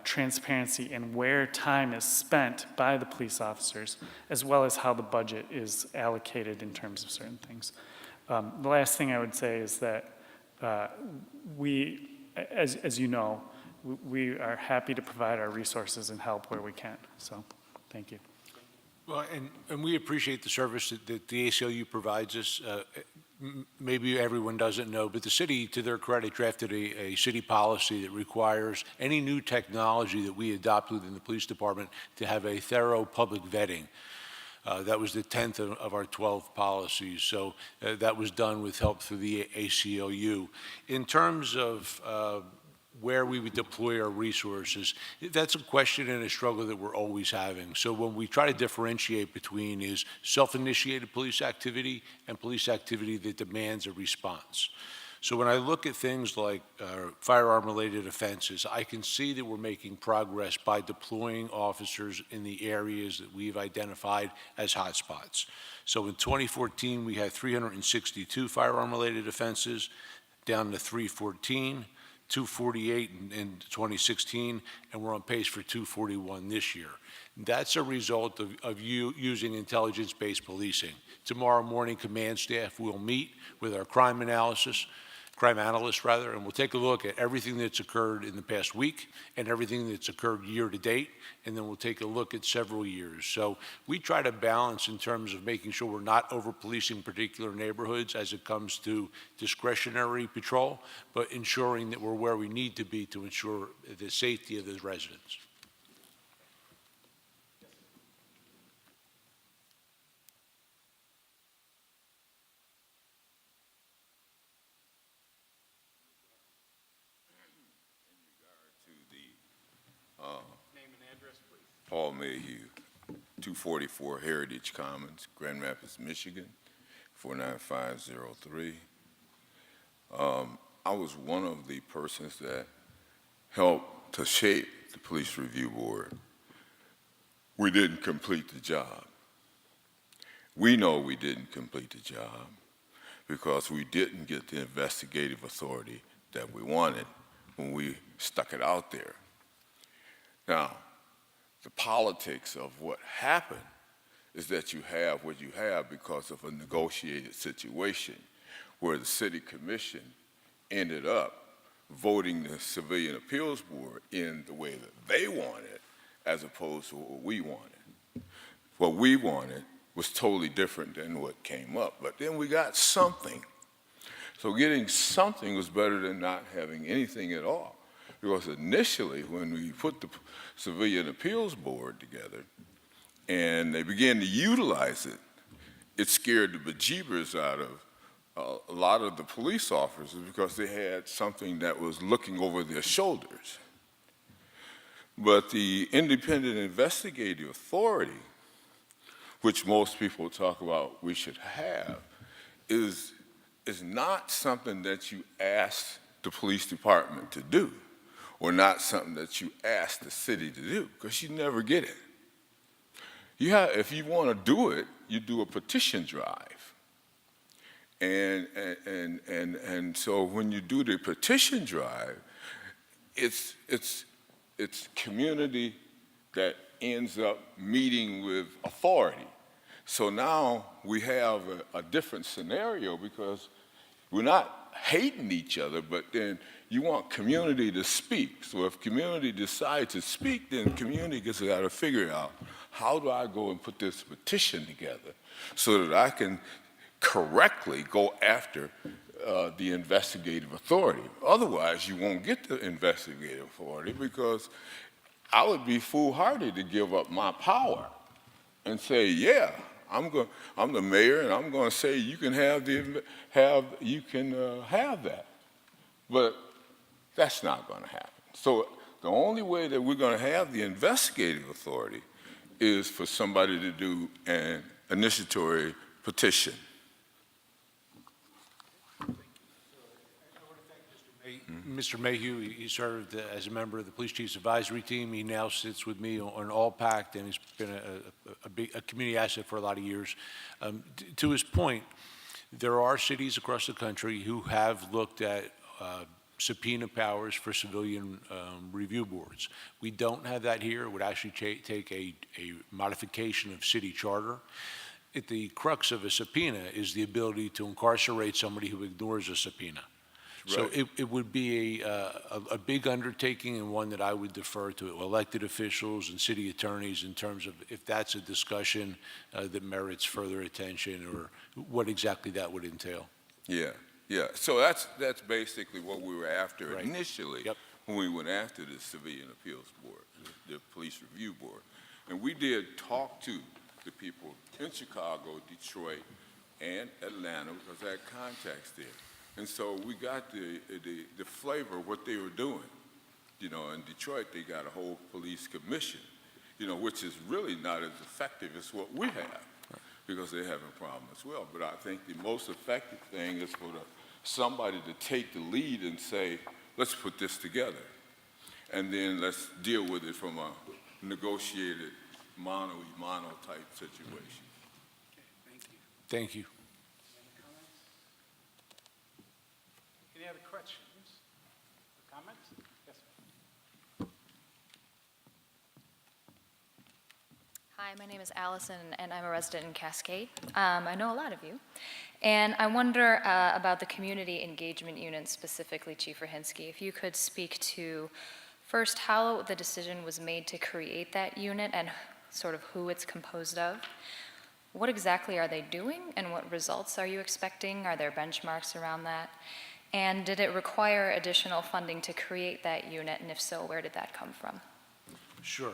transparency in where time is spent by the police officers, as well as how the budget is allocated in terms of certain things. The last thing I would say is that we, as you know, we are happy to provide our resources and help where we can. So, thank you. Well, and we appreciate the service that the ACLU provides us. Maybe everyone doesn't know, but the city, to their credit, drafted a city policy that requires any new technology that we adopt within the police department to have a thorough public vetting. That was the 10th of our 12 policies. So that was done with help through the ACLU. In terms of where we would deploy our resources, that's a question and a struggle that we're always having. So when we try to differentiate between is self-initiated police activity and police activity that demands a response. So when I look at things like firearm-related offenses, I can see that we're making progress by deploying officers in the areas that we've identified as hotspots. So in 2014, we had 362 firearm-related offenses, down to 314. 248 in 2016, and we're on pace for 241 this year. That's a result of you using intelligence-based policing. Tomorrow morning, command staff will meet with our crime analysts, and we'll take a look at everything that's occurred in the past week and everything that's occurred year to date, and then we'll take a look at several years. So we try to balance in terms of making sure we're not over-policing particular neighborhoods as it comes to discretionary patrol, but ensuring that we're where we need to be to ensure the safety of those residents. Paul Mayhew, 244 Heritage Commons, Grand Rapids, Michigan, 49503. I was one of the persons that helped to shape the Police Review Board. We didn't complete the job. We know we didn't complete the job because we didn't get the investigative authority that we wanted when we stuck it out there. Now, the politics of what happened is that you have what you have because of a negotiated situation where the city commission ended up voting the Civilian Appeals Board in the way that they wanted as opposed to what we wanted. What we wanted was totally different than what came up, but then we got something. So getting something was better than not having anything at all. Because initially, when we put the Civilian Appeals Board together and they began to utilize it, it scared the bejeebers out of a lot of the police officers because they had something that was looking over their shoulders. But the independent investigative authority, which most people talk about we should have, is not something that you ask the police department to do, or not something that you ask the city to do, because you never get it. If you want to do it, you do a petition drive. And so when you do the petition drive, it's community that ends up meeting with authority. So now we have a different scenario because we're not hating each other, but then you want community to speak. So if community decides to speak, then community gets got to figure out, how do I go and put this petition together so that I can correctly go after the investigative authority? Otherwise, you won't get the investigative authority, because I would be foolhardy to give up my power and say, yeah, I'm the mayor, and I'm going to say you can have that. But that's not going to happen. So the only way that we're going to have the investigative authority is for somebody to do an initiatory petition. Mr. Mayhew, he served as a member of the Police Chiefs Advisory Team. He now sits with me on ALLPACT, and he's been a community asset for a lot of years. To his point, there are cities across the country who have looked at subpoena powers for civilian review boards. We don't have that here. It would actually take a modification of city charter. At the crux of a subpoena is the ability to incarcerate somebody who ignores a subpoena. So it would be a big undertaking, and one that I would defer to elected officials and city attorneys in terms of if that's a discussion that merits further attention, or what exactly that would entail. Yeah. So that's basically what we were after initially when we went after the Civilian Appeals Board, the Police Review Board. And we did talk to the people in Chicago, Detroit, and Atlanta, because I had contacts there. And so we got the flavor of what they were doing. You know, in Detroit, they got a whole police commission, you know, which is really not as effective as what we have, because they're having a problem as well. But I think the most effective thing is for somebody to take the lead and say, let's put this together, and then let's deal with it from a negotiated mano-a-mano type situation. Thank you. Any other questions, comments? Yes. Hi, my name is Allison, and I'm a resident in Cascade. I know a lot of you. And I wonder about the community engagement unit specifically, Chief Rahinsky, if you could speak to first how the decision was made to create that unit and sort of who it's composed of. What exactly are they doing, and what results are you expecting? Are there benchmarks around that? And did it require additional funding to create that unit, and if so, where did that come from? Sure.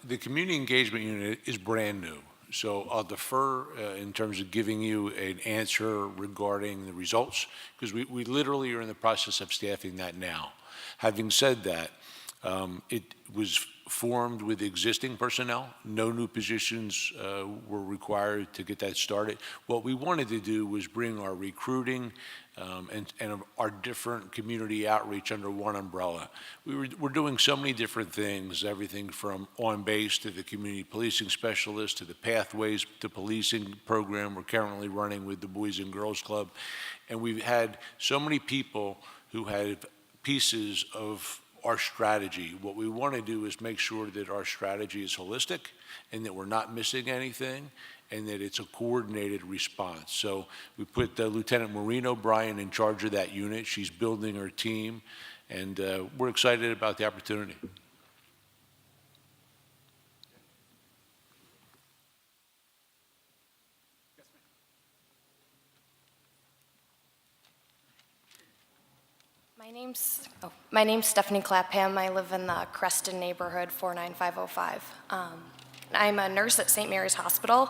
The community engagement unit is brand new, so I'll defer in terms of giving you an answer regarding the results, because we literally are in the process of staffing that now. Having said that, it was formed with existing personnel. No new positions were required to get that started. What we wanted to do was bring our recruiting and our different community outreach under one umbrella. We're doing so many different things, everything from on-base to the community policing specialist to the Pathways to Policing program we're currently running with the Boys and Girls Club. And we've had so many people who have pieces of our strategy. What we want to do is make sure that our strategy is holistic and that we're not missing anything, and that it's a coordinated response. So we put Lieutenant Maureen O'Brien in charge of that unit. She's building her team, and we're excited about the opportunity. My name's Stephanie Clapham. I live in the Creston neighborhood, 49505. I'm a nurse at St. Mary's Hospital,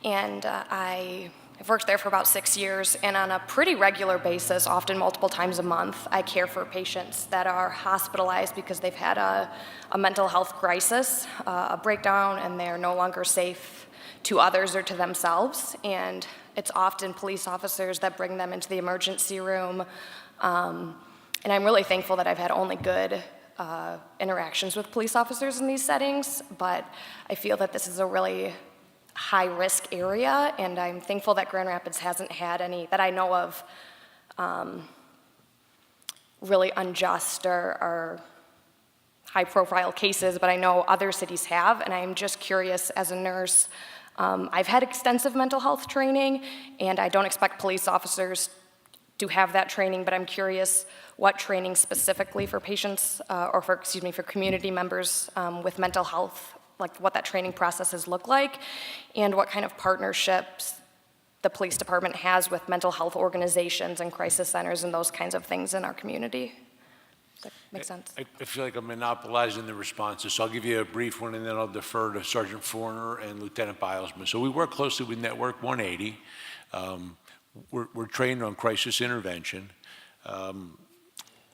and I I've worked there for about 6 years, and on a pretty regular basis, often multiple times a month, I care for patients that are hospitalized because they've had a mental health crisis, a breakdown, and they're no longer safe to others or to themselves. And it's often police officers that bring them into the emergency room. And I'm really thankful that I've had only good interactions with police officers in these settings, but I feel that this is a really high-risk area, and I'm thankful that Grand Rapids hasn't had any, that I know of, really unjust or high-profile cases, but I know other cities have, and I'm just curious, as a nurse, I've had extensive mental health training, and I don't expect police officers to have that training, but I'm curious what training specifically for patients, for community members with mental health, like what that training processes look like, and what kind of partnerships the police department has with mental health organizations and crisis centers and those kinds of things in our community. Does that make sense? I feel like I'm monopolizing the responses, so I'll give you a brief one, and then I'll defer to Sergeant Forner and Lieutenant Bilesman. So we work closely with Network 180. We're trained on crisis intervention.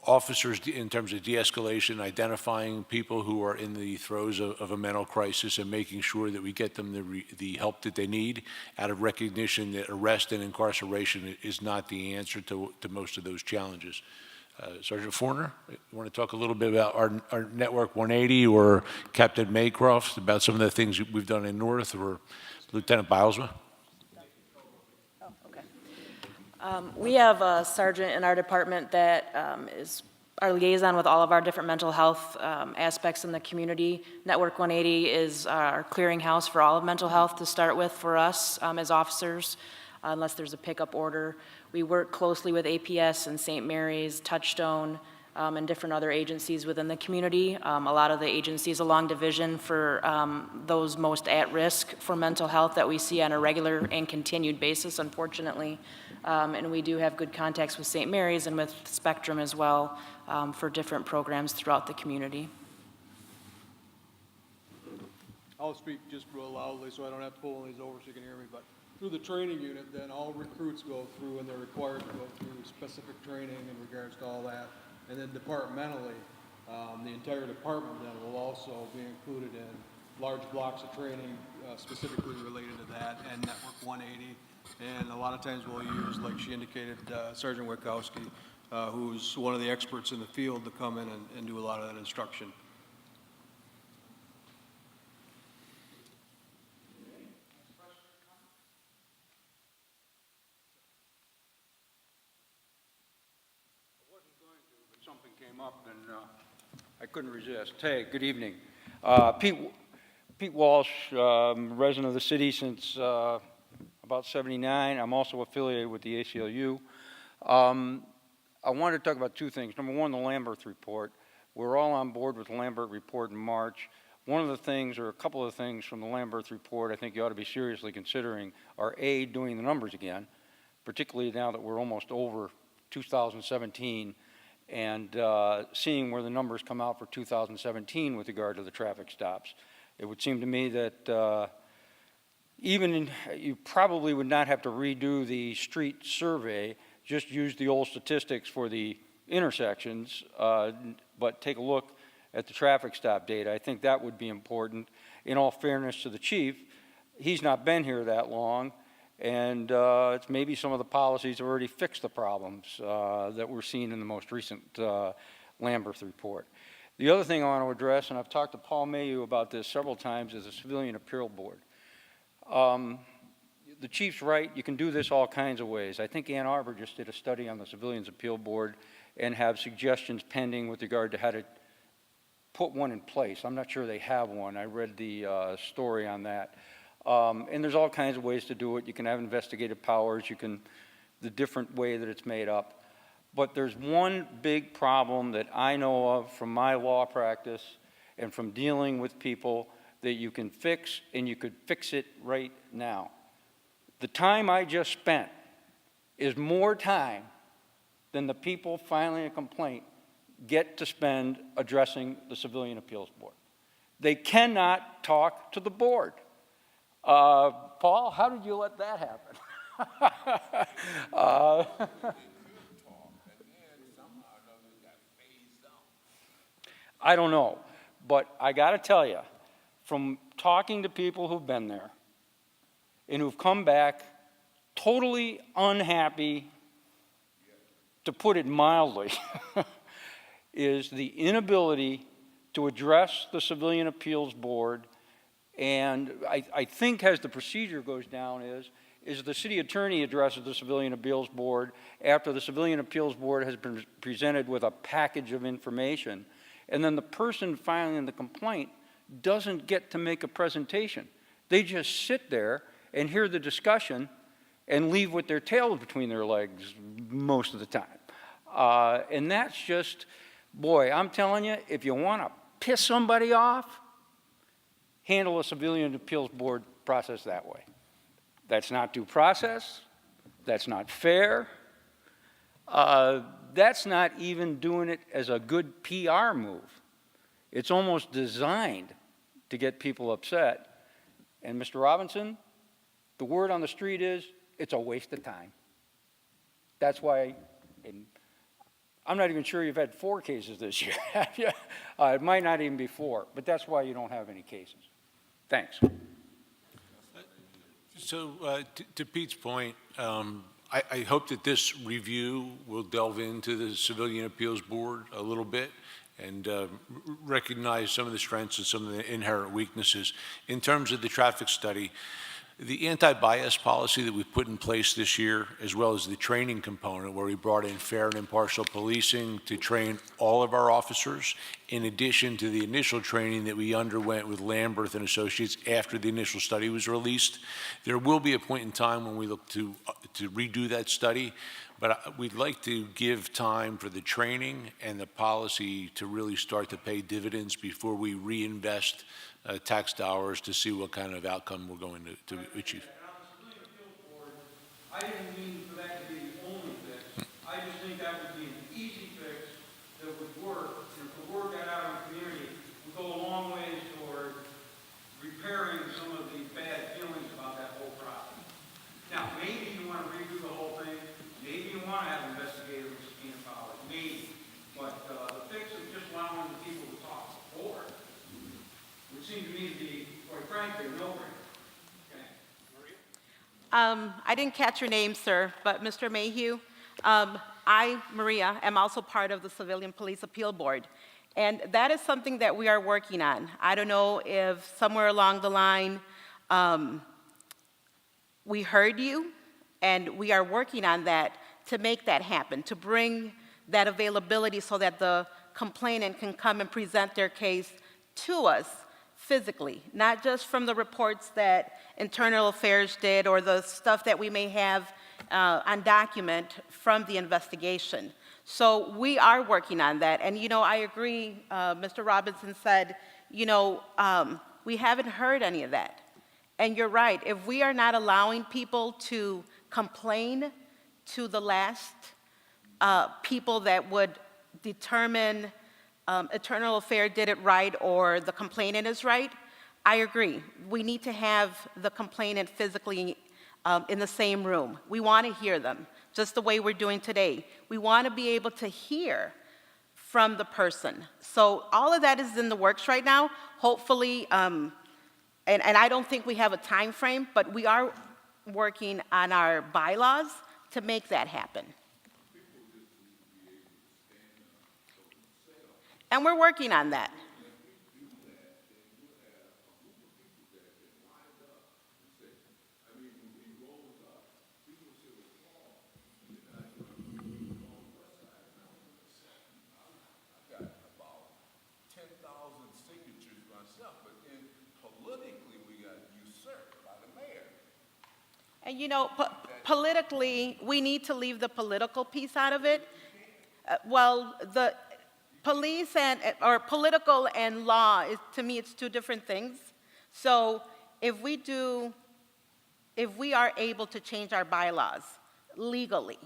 Officers, in terms of de-escalation, identifying people who are in the throes of a mental crisis and making sure that we get them the help that they need, out of recognition that arrest and incarceration is not the answer to most of those challenges. Sergeant Forner, you want to talk a little bit about our Network 180 or Captain Maycroft, about some of the things we've done in North, or Lieutenant Bilesman? We have a sergeant in our department that is our liaison with all of our different mental health aspects in the community. Network 180 is our clearinghouse for all of mental health to start with for us as officers, unless there's a pickup order. We work closely with APS and St. Mary's, Touchstone, and different other agencies within the community. A lot of the agencies along division for those most at risk for mental health that we see on a regular and continued basis, unfortunately. And we do have good contacts with St. Mary's and with Spectrum as well for different programs throughout the community. I'll speak just real loudly so I don't have to pull these over so you can hear me, but through the training unit, then all recruits go through, and they're required to go through specific training in regards to all that. And then departmentally, the entire department then will also be included in large blocks of training specifically related to that and Network 180. And a lot of times we'll use, like she indicated, Sergeant Witkowski, who's one of the experts in the field, to come in and do a lot of that instruction. Something came up and I couldn't resist. Hey, good evening. Pete Walsh, resident of the city since about 79. I'm also affiliated with the ACLU. I wanted to talk about two things. Number one, the Lamberth report. We're all on board with the Lamberth report in March. One of the things, or a couple of things from the Lamberth report I think you ought to be seriously considering are A, doing the numbers again, particularly now that we're almost over 2017, and seeing where the numbers come out for 2017 with regard to the traffic stops. It would seem to me that you probably would not have to redo the street survey, just use the old statistics for the intersections, but take a look at the traffic stop data. I think that would be important. In all fairness to the chief, he's not been here that long, and it's maybe some of the policies have already fixed the problems that we're seeing in the most recent Lamberth report. The other thing I want to address, and I've talked to Paul Mayhew about this several times, is the Civilian Appeal Board. The chief's right, you can do this all kinds of ways. I think Ann Arbor just did a study on the Civilians Appeal Board and have suggestions pending with regard to how to put one in place. I'm not sure they have one. I read the story on that. And there's all kinds of ways to do it. You can have investigative powers. You can, the different way that it's made up. But there's one big problem that I know of from my law practice and from dealing with people that you can fix, and you could fix it right now. The time I just spent is more time than the people filing a complaint get to spend addressing the Civilian Appeals Board. They cannot talk to the board. Paul, how did you let that happen? Uh, I don't know, but I got to tell you, from talking to people who've been there and who've come back totally unhappy, to put it mildly, is the inability to address the Civilian Appeals Board. And I think as the procedure goes down is the city attorney addresses the Civilian Appeals Board after the Civilian Appeals Board has been presented with a package of information. And then the person filing the complaint doesn't get to make a presentation. They just sit there and hear the discussion and leave with their tail between their legs most of the time. And that's just, boy, I'm telling you, if you want to piss somebody off, handle a Civilian Appeals Board process that way. That's not due process. That's not fair. That's not even doing it as a good PR move. It's almost designed to get people upset. And Mr. Robinson, the word on the street is, it's a waste of time. That's why, and I'm not even sure you've had 4 cases this year, have you? It might not even be 4, but that's why you don't have any cases. Thanks. So to Pete's point, I hope that this review will delve into the Civilian Appeals Board a little bit and recognize some of the strengths and some of the inherent weaknesses. In terms of the traffic study, the anti-bias policy that we put in place this year, as well as the training component where we brought in fair and impartial policing to train all of our officers, in addition to the initial training that we underwent with Lamberth and Associates after the initial study was released. There will be a point in time when we look to redo that study, but we'd like to give time for the training and the policy to really start to pay dividends before we reinvest tax dollars to see what kind of outcome we're going to achieve. I didn't mean for that to be the only fix. I just think that would be an easy fix that would work. And if the word got out in the community, would go a long ways toward repairing some of the bad feelings about that whole process. Now, maybe you want to redo the whole thing. Maybe you want to have investigators with subpoena powers. Maybe. But the fix of just allowing the people to talk before would seem to me to be, quite frankly, a no-brainer. I didn't catch your name, sir, but Mr. Mayhew, I, Maria, am also part of the Civilian Police Appeal Board. And that is something that we are working on. I don't know if somewhere along the line we heard you, and we are working on that to make that happen, to bring that availability so that the complainant can come and present their case to us physically, not just from the reports that Internal Affairs did or the stuff that we may have on document from the investigation. So we are working on that. And, you know, I agree, Mr. Robinson said, you know, we haven't heard any of that. And you're right, if we are not allowing people to complain to the last people that would determine Internal Affairs did it right or the complainant is right, I agree. We need to have the complainant physically in the same room. We want to hear them, just the way we're doing today. We want to be able to hear from the person. So all of that is in the works right now. Hopefully, and I don't think we have a time frame, but we are working on our bylaws to make that happen. And we're working on that. And you know, politically, we need to leave the political piece out of it. Well, the police or political and law, to me, it's 2 different things. So if we are able to change our bylaws legally,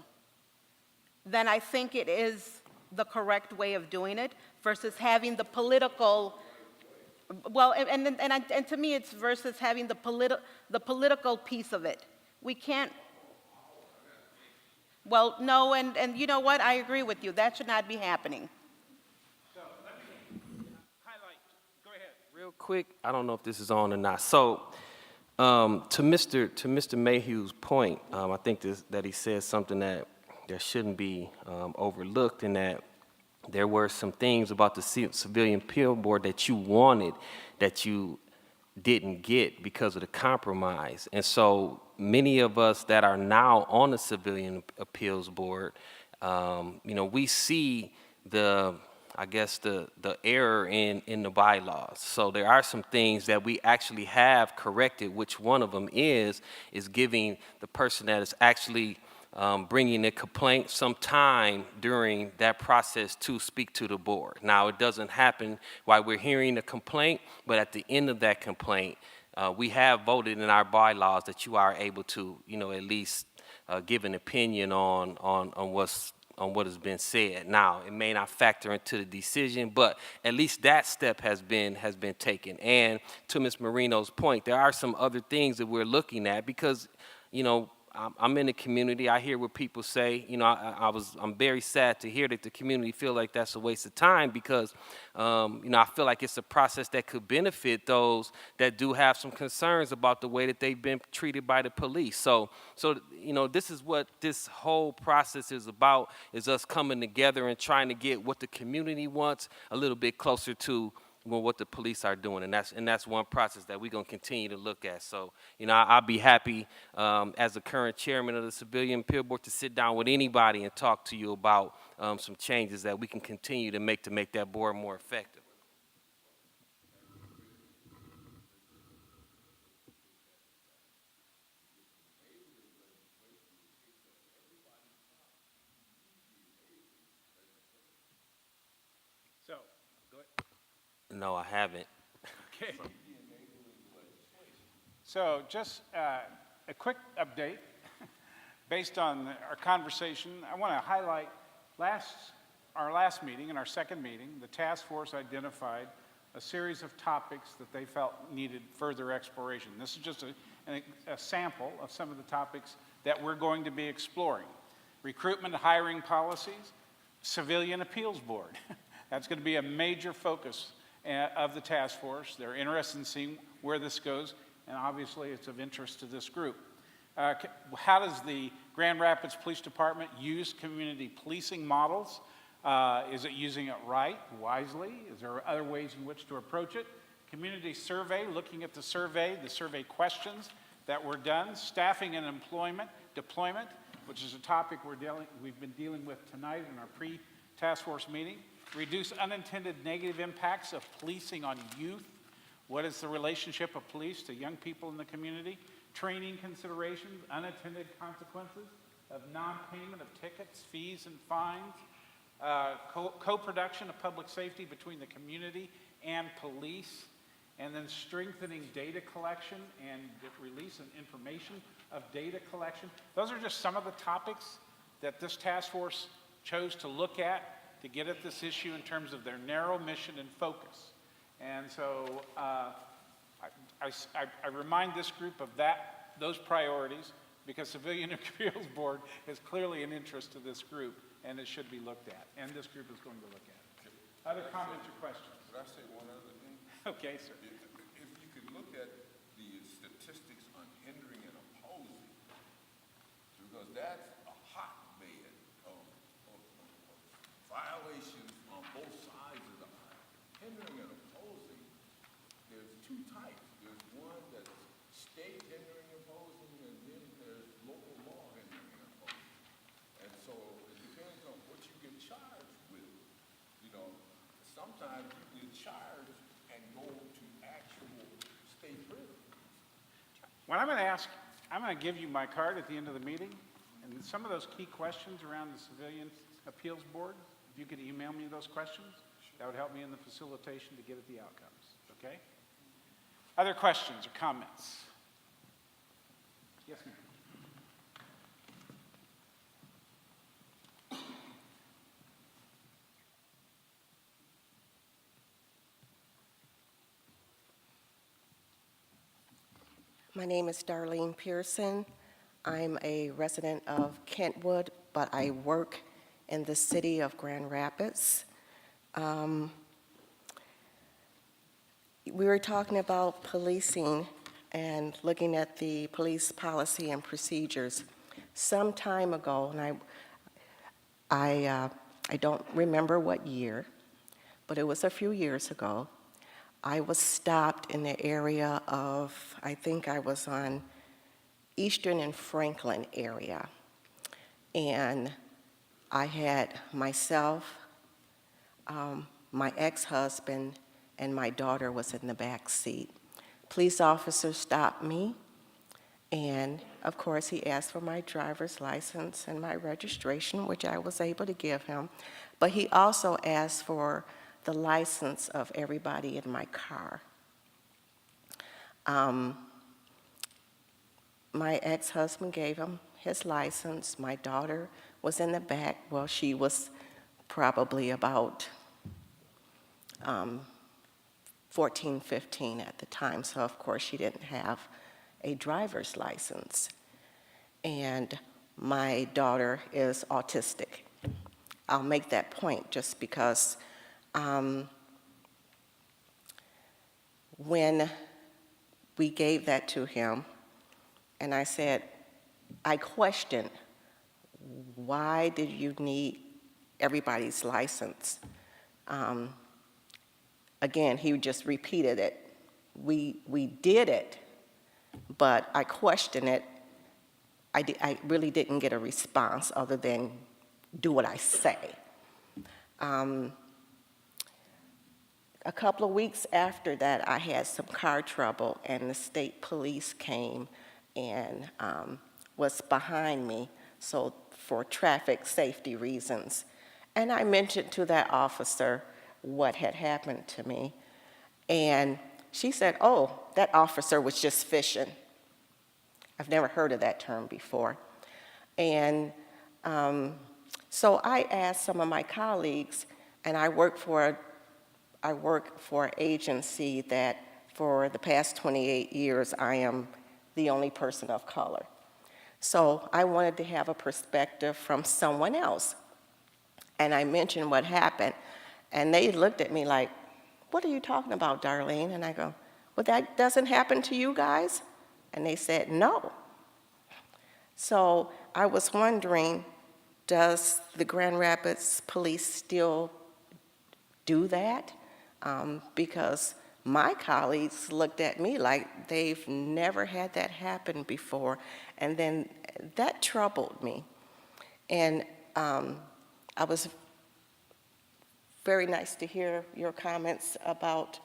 then I think it is the correct way of doing it versus having the political, well, and to me, it's versus having the political piece of it. We can't Well, no, and you know what? I agree with you. That should not be happening. So let me highlight, go ahead. Real quick, I don't know if this is on or not. So, to Mr. Mayhew's point, I think that he said something that shouldn't be overlooked, and that there were some things about the Civilian Appeal Board that you wanted that you didn't get because of the compromise. And so many of us that are now on the Civilian Appeals Board, we see the error in the bylaws. So there are some things that we actually have corrected, which one of them is giving the person that is actually bringing a complaint some time during that process to speak to the board. Now, it doesn't happen while we're hearing the complaint, but at the end of that complaint, we have voted in our bylaws that you are able to, at least give an opinion on what has been said. Now, it may not factor into the decision, but at least that step has been taken. And to Ms. Marino's point, there are some other things that we're looking at because, I'm in the community. I hear what people say. I'm very sad to hear that the community feel like that's a waste of time because, I feel like it's a process that could benefit those that do have some concerns about the way that they've been treated by the police. So this is what this whole process is about: is us coming together and trying to get what the community wants a little bit closer to what the police are doing, and that's one process that we're going to continue to look at. So, I'll be happy as the current chairman of the Civilian Appeal Board to sit down with anybody and talk to you about some changes that we can continue to make that board more effective. So, go ahead. No, I haven't. Okay. So just a quick update. Based on our conversation, I want to highlight our last meeting and our second meeting, the task force identified a series of topics that they felt needed further exploration. This is just a sample of some of the topics that we're going to be exploring. Recruitment and hiring policies, Civilian Appeals Board. That's going to be a major focus of the task force. They're interested in seeing where this goes, and obviously it's of interest to this group. How does the Grand Rapids Police Department use community policing models? Is it using it right, wisely? Is there other ways in which to approach it? Community survey, looking at the survey questions that were done. Staffing and employment, deployment, which is a topic we've been dealing with tonight in our pre-task force meeting. Reduce unintended negative impacts of policing on youth. What is the relationship of police to young people in the community? Training considerations, unintended consequences of non-payment of tickets, fees, and fines. Co-production of public safety between the community and police. And then strengthening data collection and release and information of data collection. Those are just some of the topics that this task force chose to look at to get at this issue in terms of their narrow mission and focus. And so I remind this group of those priorities because Civilian Appeals Board is clearly an interest to this group and it should be looked at. And this group is going to look at it. Other comments or questions? Could I say one other thing? Okay, sir. If you could look at the statistics on hindering and opposing, because that's a hotbed of violations on both sides of the aisle. Hindering and opposing, there's two types. There's one that's state hindering and opposing, and then there's local law hindering and opposing. And so it depends on what you get charged with. Sometimes you get charged and go to actual state prison. What I'm going to ask, I'm going to give you my card at the end of the meeting, and some of those key questions around the Civilian Appeals Board, if you could email me those questions, that would help me in the facilitation to get at the outcomes, okay? Other questions or comments? Yes, ma'am. My name is Darlene Pearson. I'm a resident of Kentwood, but I work in the city of Grand Rapids. We were talking about policing and looking at the police policy and procedures. Some time ago, and I don't remember what year, but it was a few years ago, I was stopped in the area of, I think I was on Eastern and Franklin area. And I had myself, my ex-husband, and my daughter was in the back seat. Police officer stopped me, and of course he asked for my driver's license and my registration, which I was able to give him. But he also asked for the license of everybody in my car. My ex-husband gave him his license. My daughter was in the back. Well, she was probably about 14, 15 at the time, so of course she didn't have a driver's license. And my daughter is autistic. I'll make that point just because when we gave that to him, and I said, I questioned, why did you need everybody's license? Again, he just repeated it. We did it, but I questioned it. I really didn't get a response other than do what I say. A couple of weeks after that, I had some car trouble, and the state police came and was behind me, so for traffic safety reasons. And I mentioned to that officer what had happened to me, and she said, oh, that officer was just fishing. I've never heard of that term before. And so I asked some of my colleagues, and I work for an agency that for the past 28 years, I am the only person of color. So I wanted to have a perspective from someone else. And I mentioned what happened, and they looked at me like, what are you talking about, Darlene? And I go, well, that doesn't happen to you guys? And they said, no. So I was wondering, does the Grand Rapids Police still do that? Because my colleagues looked at me like they've never had that happen before. And then that troubled me. And I was very nice to hear your comments about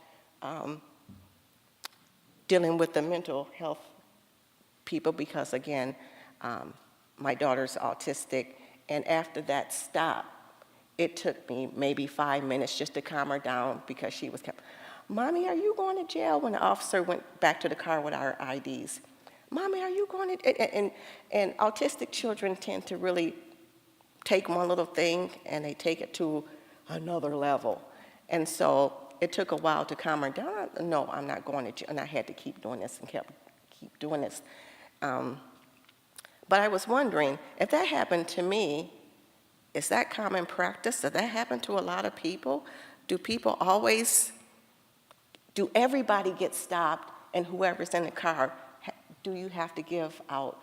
dealing with the mental health people because, again, my daughter's autistic. And after that stop, it took me maybe 5 minutes just to calm her down because she was, Mommy, are you going to jail? When the officer went back to the car with our IDs. Mommy, are you going to, and autistic children tend to really take one little thing and they take it to another level. And so it took a while to calm her down. No, I'm not going to jail. And I had to keep doing this and keep doing this. But I was wondering, if that happened to me, is that common practice? Does that happen to a lot of people? Do people always, do everybody get stopped and whoever's in the car, do you have to give out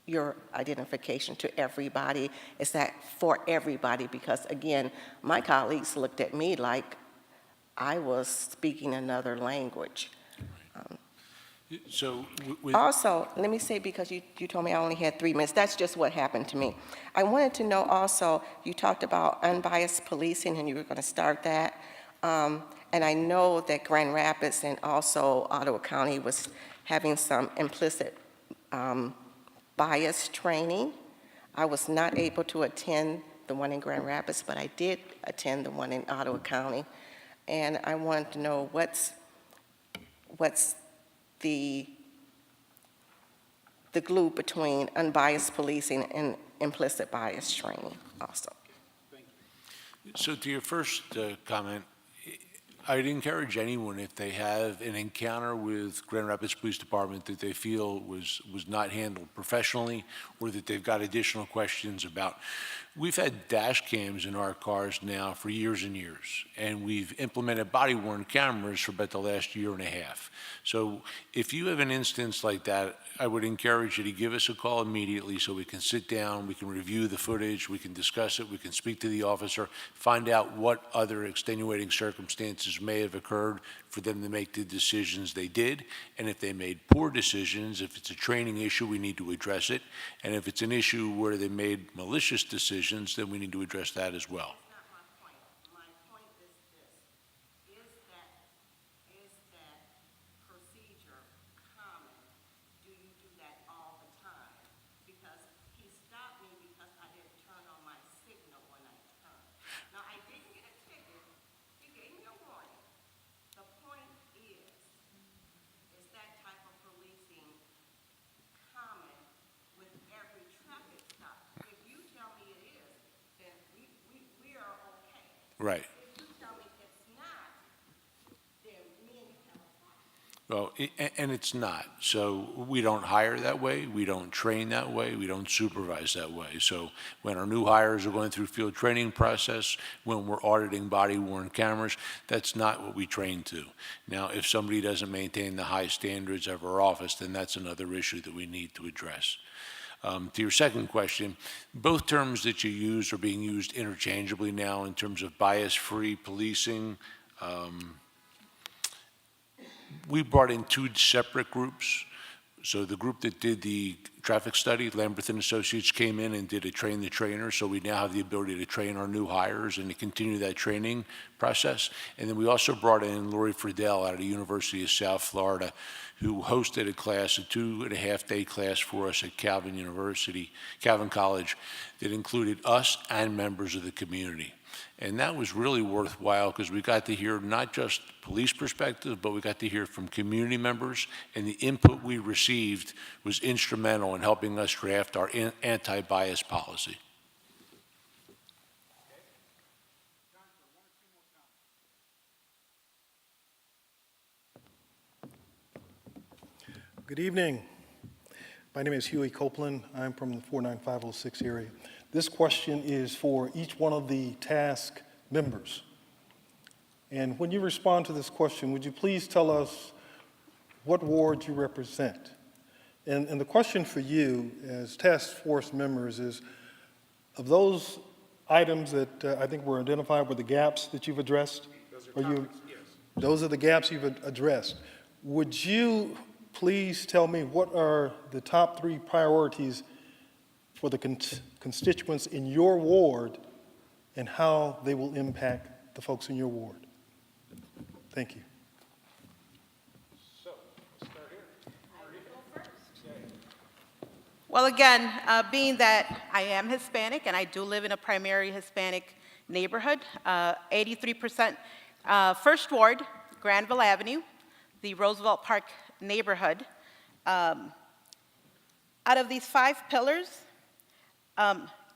your identification to everybody? Is that for everybody? Because again, my colleagues looked at me like I was speaking another language. So, also, let me say, because you told me I only had 3 minutes, that's just what happened to me. I wanted to know also, you talked about unbiased policing and you were going to start that. And I know that Grand Rapids and also Ottawa County was having some implicit bias training. I was not able to attend the one in Grand Rapids, but I did attend the one in Ottawa County. And I wanted to know what's the glue between unbiased policing and implicit bias training also. So to your first comment, I'd encourage anyone, if they have an encounter with Grand Rapids Police Department that they feel was not handled professionally, or that they've got additional questions about. We've had dash cams in our cars now for years and years, and we've implemented body-worn cameras for about the last year and a half. So if you have an instance like that, I would encourage you to give us a call immediately so we can sit down, we can review the footage, we can discuss it, we can speak to the officer, find out what other extenuating circumstances may have occurred for them to make the decisions they did. And if they made poor decisions, if it's a training issue, we need to address it. And if it's an issue where they made malicious decisions, then we need to address that as well. Right. Well, and it's not. So we don't hire that way, we don't train that way, we don't supervise that way. So when our new hires are going through field training process, when we're auditing body-worn cameras, that's not what we train to. Now, if somebody doesn't maintain the high standards of our office, then that's another issue that we need to address. To your second question, both terms that you use are being used interchangeably now in terms of bias-free policing. We brought in two separate groups. So the group that did the traffic study, Lamberth and Associates, came in and did a train the trainer. So we now have the ability to train our new hires and to continue that training process. And then we also brought in Lori Friedel out of the University of South Florida, who hosted a class, a 2.5-day class for us at Calvin College, that included us and members of the community. And that was really worthwhile because we got to hear not just police perspective, but we got to hear from community members, and the input we received was instrumental in helping us draft our anti-bias policy. Good evening. My name is Huey Copeland. I'm from the 49506 area. This question is for each one of the task members. And when you respond to this question, would you please tell us what ward you represent? And the question for you as task force members is, of those items that I think were identified were the gaps that you've addressed? Those are topics, yes. Those are the gaps you've addressed. Would you please tell me what are the top 3 priorities for the constituents in your ward and how they will impact the folks in your ward? Thank you. So, let's start here. I will go first. Well, again, being that I am Hispanic and I do live in a primary Hispanic neighborhood, 83%, First Ward, Granville Avenue, the Roosevelt Park neighborhood. Out of these 5 pillars,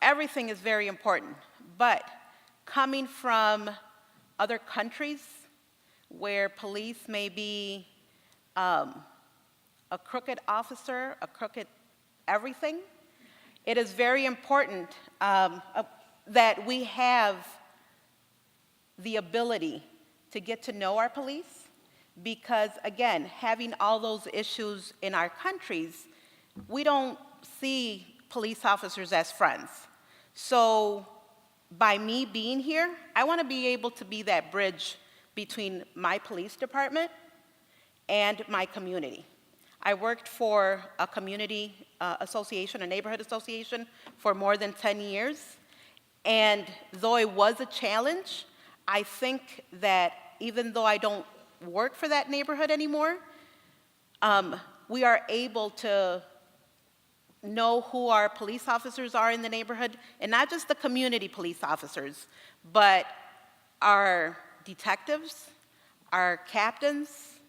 everything is very important, but coming from other countries where police may be a crooked officer, a crooked everything, it is very important that we have the ability to get to know our police, because again, having all those issues in our countries, we don't see police officers as friends. So by me being here, I want to be able to be that bridge between my police department and my community. I worked for a community association, a neighborhood association, for more than 10 years. And though it was a challenge, I think that even though I don't work for that neighborhood anymore, we are able to know who our police officers are in the neighborhood, and not just the community police officers, but our detectives, our captains,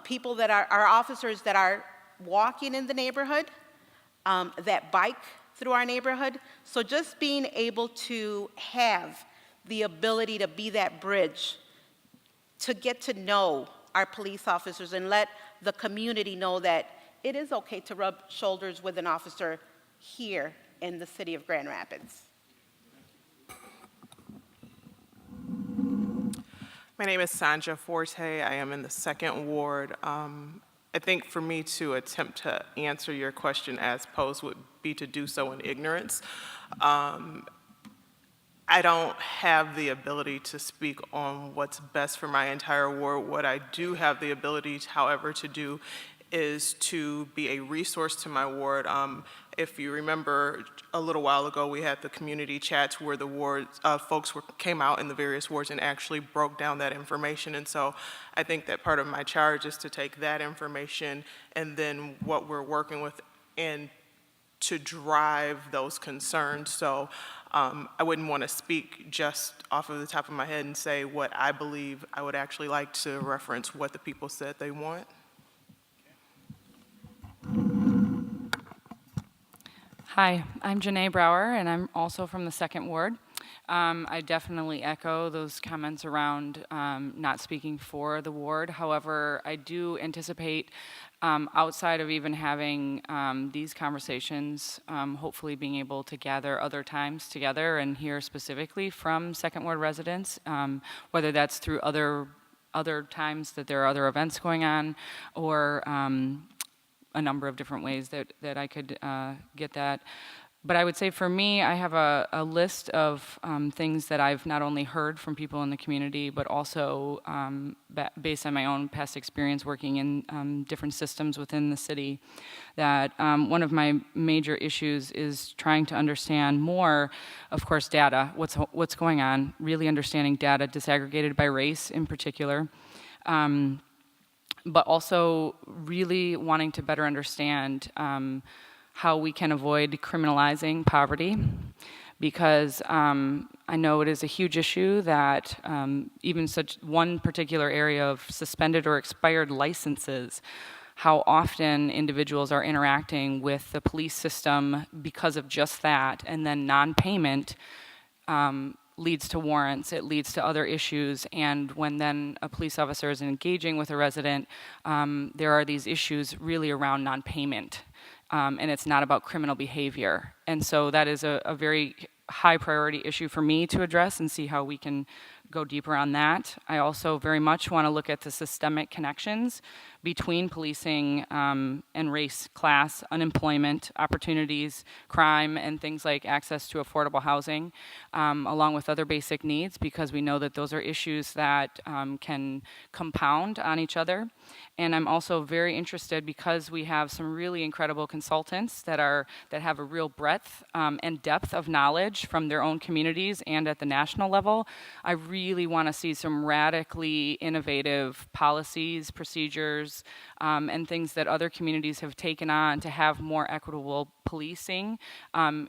people that are our officers that are walking in the neighborhood, that bike through our neighborhood. So just being able to have the ability to be that bridge to get to know our police officers and let the community know that it is okay to rub shoulders with an officer here in the city of Grand Rapids. My name is Sandra Forte. I am in the 2nd Ward. I think for me to attempt to answer your question as posed would be to do so in ignorance. I don't have the ability to speak on what's best for my entire ward. What I do have the ability, however, to do is to be a resource to my ward. If you remember, a little while ago, we had the community chats where the wards, folks came out in the various wards and actually broke down that information. And so I think that part of my charge is to take that information and then what we're working with and to drive those concerns. So I wouldn't want to speak just off of the top of my head and say what I believe. I would actually like to reference what the people said they want. Hi, I'm Janae Brower, and I'm also from the 2nd Ward. I definitely echo those comments around not speaking for the ward. However, I do anticipate, outside of even having these conversations, hopefully being able to gather other times together and hear specifically from 2nd Ward residents, whether that's through other times that there are other events going on, or a number of different ways that I could get that. But I would say for me, I have a list of things that I've not only heard from people in the community, but also based on my own past experience working in different systems within the city, that one of my major issues is trying to understand more, of course, data, what's going on, really understanding data disaggregated by race in particular. But also really wanting to better understand how we can avoid criminalizing poverty, because I know it is a huge issue that even such one particular area of suspended or expired licenses, how often individuals are interacting with the police system because of just that, and then non-payment leads to warrants, it leads to other issues, and when then a police officer is engaging with a resident, there are these issues really around non-payment, and it's not about criminal behavior. And so that is a very high priority issue for me to address and see how we can go deeper on that. I also very much want to look at the systemic connections between policing and race, class, unemployment, opportunities, crime, and things like access to affordable housing, along with other basic needs, because we know that those are issues that can compound on each other. And I'm also very interested, because we have some really incredible consultants that have a real breadth and depth of knowledge from their own communities and at the national level. I really want to see some radically innovative policies, procedures, and things that other communities have taken on to have more equitable policing,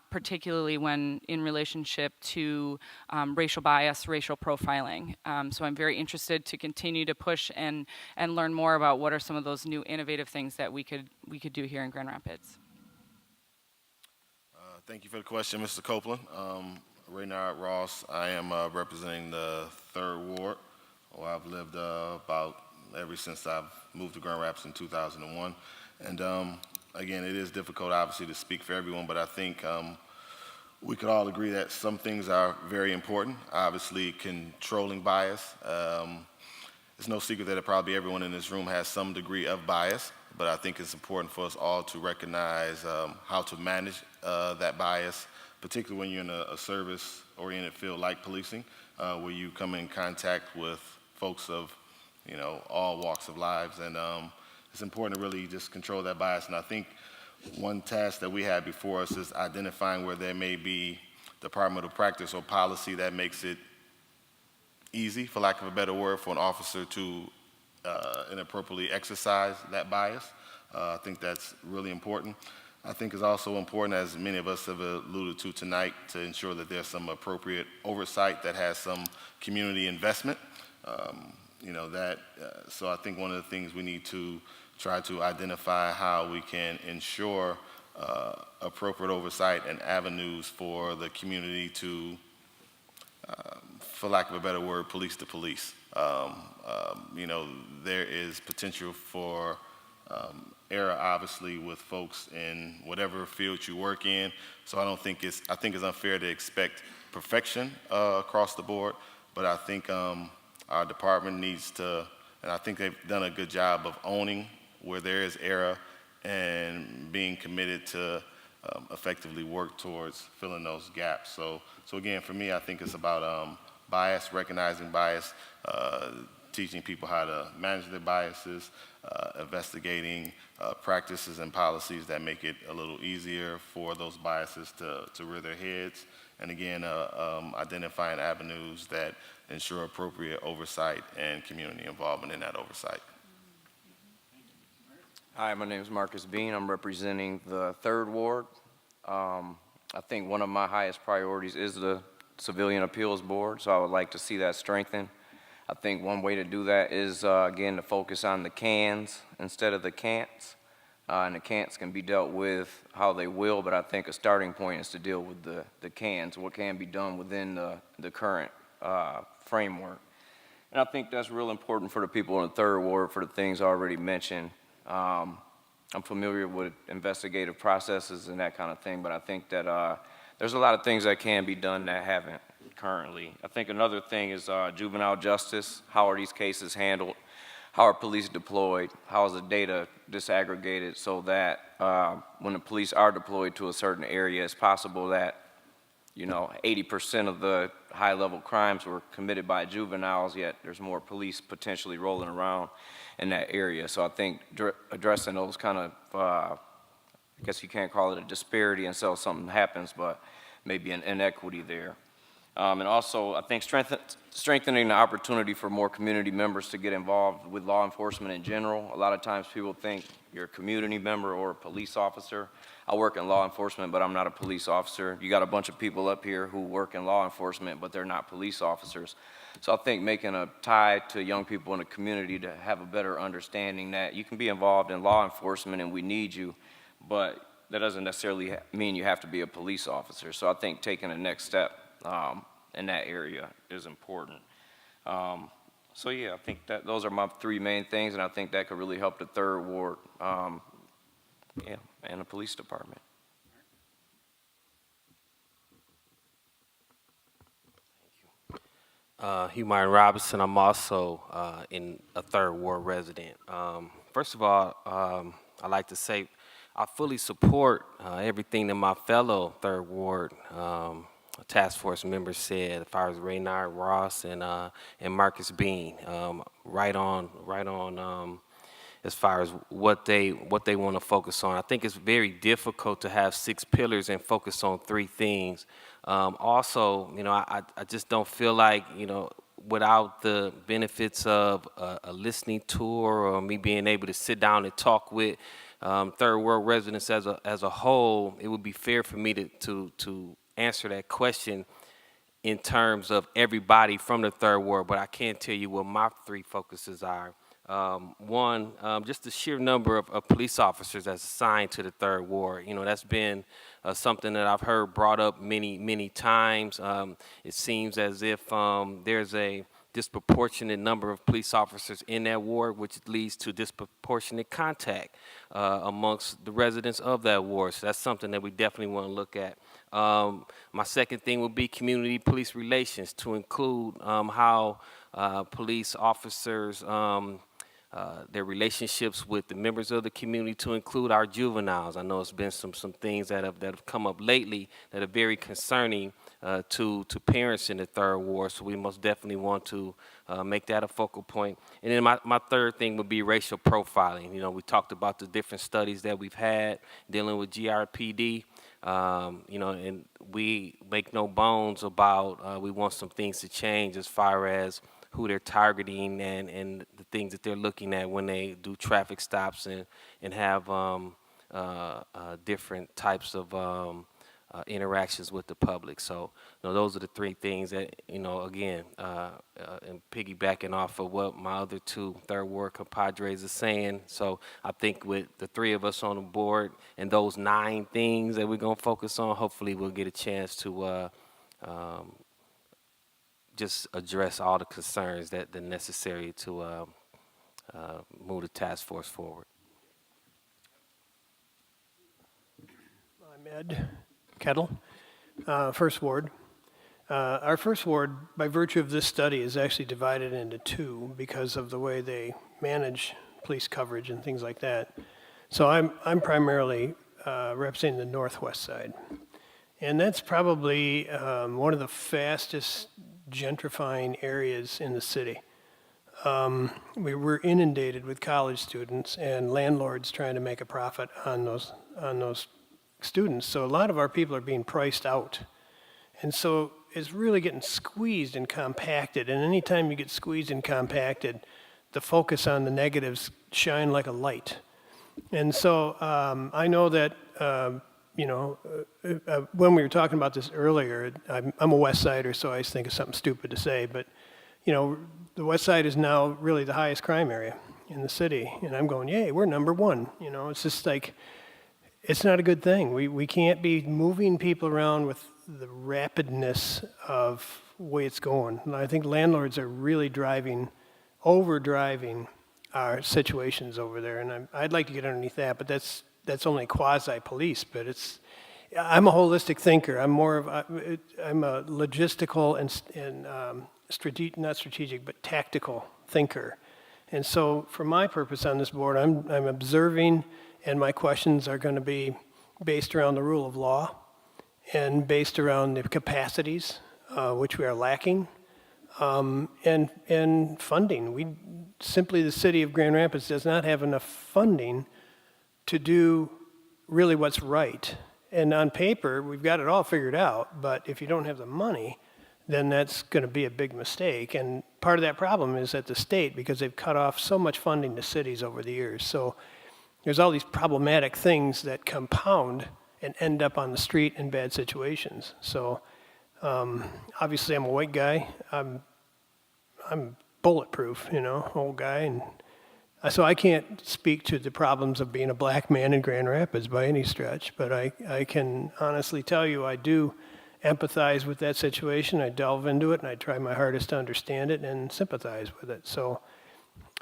particularly when in relationship to racial bias, racial profiling. So I'm very interested to continue to push and learn more about what are some of those new innovative things that we could do here in Grand Rapids. Thank you for the question, Mr. Copeland. Raynard Ross, I am representing the 3rd Ward. I've lived about ever since I've moved to Grand Rapids in 2001. And again, it is difficult, obviously, to speak for everyone, but I think we could all agree that some things are very important. Obviously, controlling bias. It's no secret that probably everyone in this room has some degree of bias, but I think it's important for us all to recognize how to manage that bias, particularly when you're in a service-oriented field like policing, where you come in contact with folks of all walks of lives. And it's important to really just control that bias. And I think one task that we have before us is identifying where there may be departmental practice or policy that makes it easy, for lack of a better word, for an officer to inappropriately exercise that bias. I think that's really important. I think it's also important, as many of us have alluded to tonight, to ensure that there's some appropriate oversight that has some community investment. So I think one of the things we need to try to identify how we can ensure appropriate oversight and avenues for the community to, for lack of a better word, police the police. You know, there is potential for error, obviously, with folks in whatever field you work in. So I think it's unfair to expect perfection across the board. But I think our department needs to, and I think they've done a good job of owning where there is error and being committed to effectively work towards filling those gaps. So again, for me, I think it's about bias, recognizing bias, teaching people how to manage their biases, investigating practices and policies that make it a little easier for those biases to rear their heads, and again, identifying avenues that ensure appropriate oversight and community involvement in that oversight. Hi, my name is Marcus Bean. I'm representing the 3rd Ward. I think one of my highest priorities is the Civilian Appeals Board, so I would like to see that strengthened. I think one way to do that is, again, to focus on the cans instead of the can'ts. And the can'ts can be dealt with how they will, but I think a starting point is to deal with the cans, what can be done within the current framework. And I think that's real important for the people in the 3rd Ward for the things already mentioned. I'm familiar with investigative processes and that kind of thing, but I think that there's a lot of things that can be done that haven't currently. I think another thing is juvenile justice. How are these cases handled? How are police deployed? How is the data disaggregated so that when the police are deployed to a certain area, it's possible that 80% of the high-level crimes were committed by juveniles, yet there's more police potentially rolling around in that area. So I think addressing those kind of, I guess you can't call it a disparity until something happens, but maybe an inequity there. And also, I think strengthening the opportunity for more community members to get involved with law enforcement in general. A lot of times people think you're a community member or a police officer. I work in law enforcement, but I'm not a police officer. You got a bunch of people up here who work in law enforcement, but they're not police officers. So I think making a tie to young people in the community to have a better understanding that you can be involved in law enforcement and we need you, but that doesn't necessarily mean you have to be a police officer. So I think taking the next step in that area is important. So yeah, I think that those are my 3 main things, and I think that could really help the 3rd Ward, and the police department. Hugh Myron Robinson. I'm also in a 3rd Ward resident. First of all, I'd like to say I fully support everything that my fellow 3rd Ward task force members said, as far as Raynard Ross and Marcus Bean. Right on. As far as what they want to focus on. I think it's very difficult to have 6 pillars and focus on 3 things. Also, I just don't feel like, without the benefits of a listening tour or me being able to sit down and talk with 3rd Ward residents as a whole, it would be fair for me to answer that question in terms of everybody from the 3rd Ward, but I can tell you what my 3 focuses are. One, just the sheer number of police officers that's assigned to the 3rd Ward. That's been something that I've heard brought up many times. It seems as if there's a disproportionate number of police officers in that ward, which leads to disproportionate contact amongst the residents of that ward. So that's something that we definitely want to look at. My second thing would be community police relations, to include how police officers, their relationships with the members of the community, to include our juveniles. I know it's been some things that have come up lately that are very concerning to parents in the 3rd Ward, so we most definitely want to make that a focal point. And then my third thing would be racial profiling. We talked about the different studies that we've had dealing with GRPD. And we make no bones about we want some things to change as far as who they're targeting and the things that they're looking at when they do traffic stops and have different types of interactions with the public. So those are the 3 things that, again, and piggybacking off of what my other 2 3rd Ward compadres are saying. So I think with the 3 of us on the board and those 9 things that we're going to focus on, hopefully we'll get a chance to just address all the concerns that are necessary to move the task force forward. I'm Ed Kettle, First Ward. Our First Ward, by virtue of this study, is actually divided into two because of the way they manage police coverage and things like that. So I'm primarily representing the northwest side. And that's probably one of the fastest gentrifying areas in the city. We're inundated with college students and landlords trying to make a profit on those students. So a lot of our people are being priced out. And so it's really getting squeezed and compacted. And anytime you get squeezed and compacted, the focus on the negatives shine like a light. And so I know that, when we were talking about this earlier, I'm a West Sider, so I think it's something stupid to say, but, the West Side is now really the highest crime area in the city. And I'm going, yay, we're number one. It's just like, it's not a good thing. We can't be moving people around with the rapidness of the way it's going. And I think landlords are really overdriving our situations over there. And I'd like to get underneath that, but that's only quasi-police. But I'm a holistic thinker. I'm a logistical and not strategic, but tactical thinker. And so for my purpose on this board, I'm observing, and my questions are going to be based around the rule of law and based around the capacities, which we are lacking, and funding. The city of Grand Rapids does not have enough funding to do really what's right. And on paper, we've got it all figured out, but if you don't have the money, then that's going to be a big mistake. And part of that problem is at the state, because they've cut off so much funding to cities over the years. So there's all these problematic things that compound and end up on the street in bad situations. So obviously I'm a white guy. I'm bulletproof, old guy. And so I can't speak to the problems of being a black man in Grand Rapids by any stretch, but I can honestly tell you I do empathize with that situation. I delve into it and I try my hardest to understand it and sympathize with it. So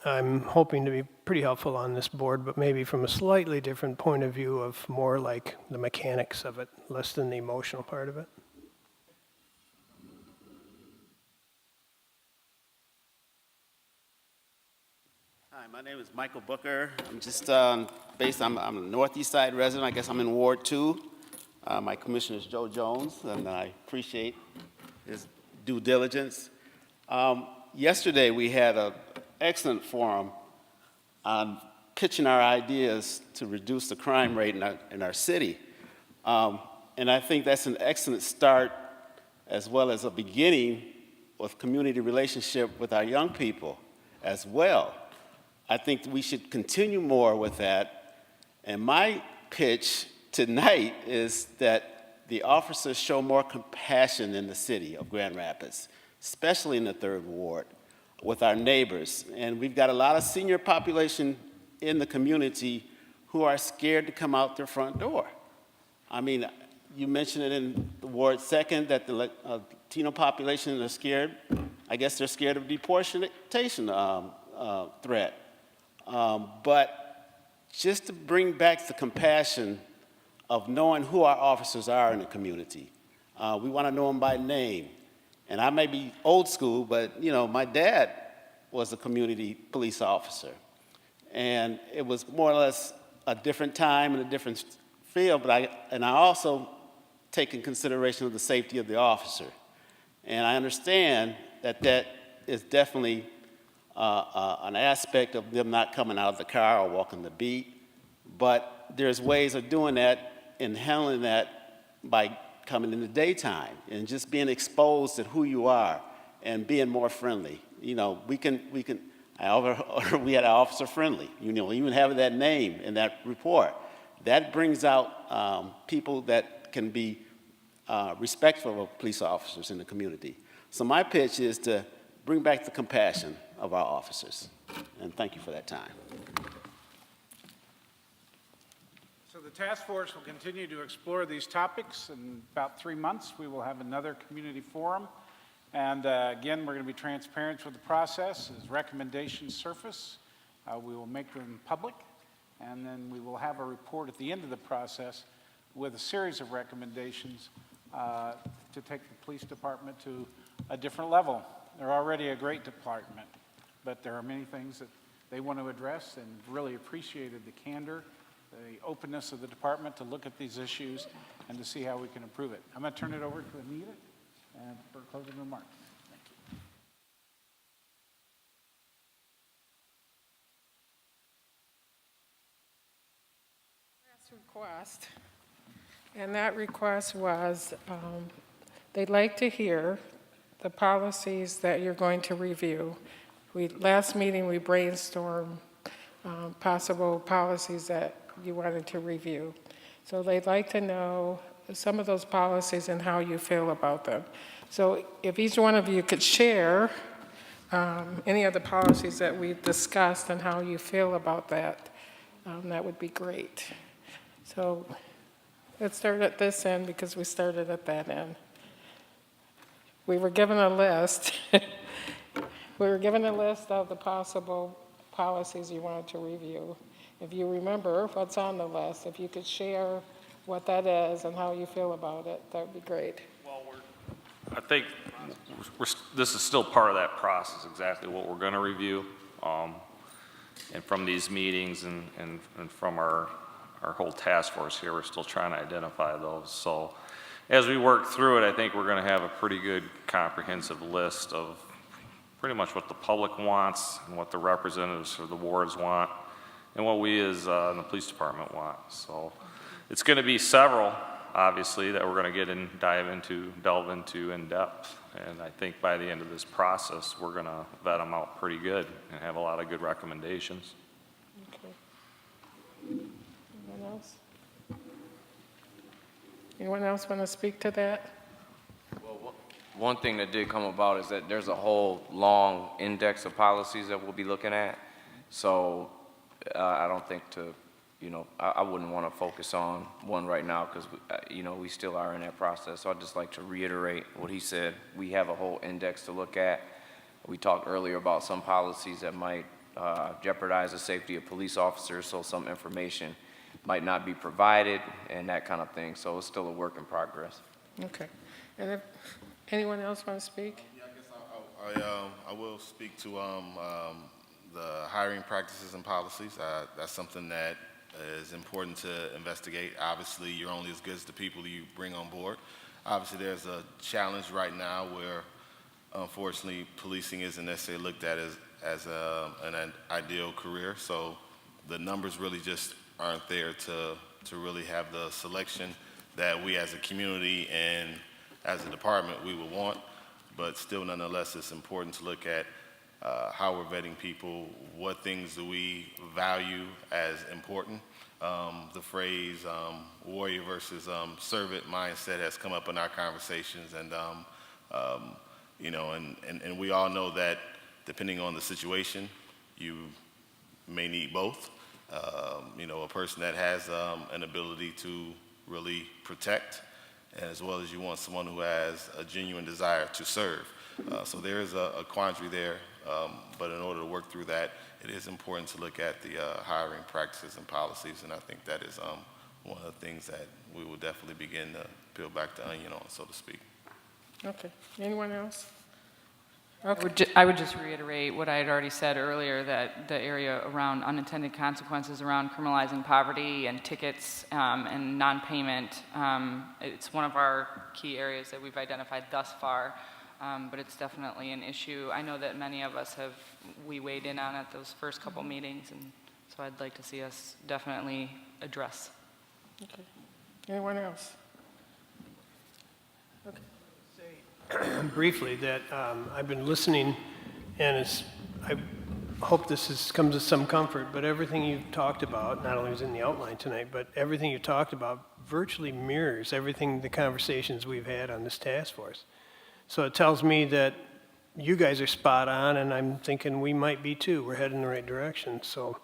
I'm hoping to be pretty helpful on this board, but maybe from a slightly different point of view of more like the mechanics of it, less than the emotional part of it. Hi, my name is Michael Booker. I'm just I'm a Northeast Side resident. I guess I'm in Ward 2. My commissioner is Joe Jones, and I appreciate his due diligence. Yesterday, we had an excellent forum on pitching our ideas to reduce the crime rate in our city. And I think that's an excellent start, as well as a beginning with community relationship with our young people as well. I think we should continue more with that. And my pitch tonight is that the officers show more compassion in the city of Grand Rapids, especially in the 3rd Ward, with our neighbors. And we've got a lot of senior population in the community who are scared to come out their front door. I mean, you mentioned it in the Ward 2nd that the Latino population are scared. I guess they're scared of deportation threat. But just to bring back the compassion of knowing who our officers are in the community. We want to know them by name. And I may be old school, but my dad was a community police officer. And it was more or less a different time and a different field, but I also take in consideration of the safety of the officer. And I understand that is definitely an aspect of them not coming out of the car or walking the beat, but there's ways of doing that and handling that by coming in the daytime and just being exposed to who you are and being more friendly. We had an officer friendly, even having that name in that report. That brings out people that can be respectful of police officers in the community. So my pitch is to bring back the compassion of our officers. And thank you for that time. So the task force will continue to explore these topics. In about 3 months, we will have another community forum. And again, we're going to be transparent with the process. As recommendations surface, we will make them public, and then we will have a report at the end of the process with a series of recommendations to take the police department to a different level. They're already a great department, but there are many things that they want to address, and really appreciated the candor, the openness of the department to look at these issues and to see how we can improve it. I'm going to turn it over to Anita for closing remarks. Request, and that request was they'd like to hear the policies that you're going to review. Last meeting we brainstormed possible policies that you wanted to review. So they'd like to know some of those policies and how you feel about them. So if each one of you could share any of the policies that we've discussed and how you feel about that, that would be great. So let's start at this end because we started at that end. We were given a list. We were given a list of the possible policies you wanted to review. If you remember what's on the list, if you could share what that is and how you feel about it, that would be great. I think this is still part of that process, exactly what we're going to review. And from these meetings and from our whole task force here, we're still trying to identify those. So as we work through it, I think we're going to have a pretty good comprehensive list of pretty much what the public wants and what the representatives of the wards want and what we as in the police department want. So it's going to be several, obviously, that we're going to get and delve into in depth. And I think by the end of this process, we're going to vet them out pretty good and have a lot of good recommendations. Okay. Anyone else? Anyone else want to speak to that? Well, one thing that did come about is that there's a whole long index of policies that we'll be looking at. So I don't think I wouldn't want to focus on one right now because, we still are in that process. So I'd just like to reiterate what he said. We have a whole index to look at. We talked earlier about some policies that might jeopardize the safety of police officers, so some information might not be provided and that kind of thing. So it's still a work in progress. Okay. And if anyone else want to speak? Yeah, I guess I will speak to the hiring practices and policies. That's something that is important to investigate. Obviously, you're only as good as the people you bring on board. Obviously, there's a challenge right now where, unfortunately, policing isn't necessarily looked at as an ideal career. So the numbers really just aren't there to really have the selection that we as a community and as a department we would want. But still, nonetheless, it's important to look at how we're vetting people, what things do we value as important. The phrase warrior versus servant mindset has come up in our conversations, and and we all know that depending on the situation, you may need both. A person that has an ability to really protect, as well as you want someone who has a genuine desire to serve. So there is a quandary there, but in order to work through that, it is important to look at the hiring practices and policies, and I think that is one of the things that we will definitely begin to peel back the onion on, so to speak. Okay. Anyone else? I would just reiterate what I had already said earlier, that the area around unintended consequences around criminalizing poverty and tickets and non-payment, it's one of our key areas that we've identified thus far, but it's definitely an issue. I know that many of us we weighed in on at those first couple meetings, and so I'd like to see us definitely address. Okay. Anyone else? Okay. Briefly that I've been listening, and I hope this comes as some comfort, but everything you've talked about, not only was in the outline tonight, but everything you talked about virtually mirrors everything the conversations we've had on this task force. So it tells me that you guys are spot on, and I'm thinking we might be too. We're heading in the right direction. So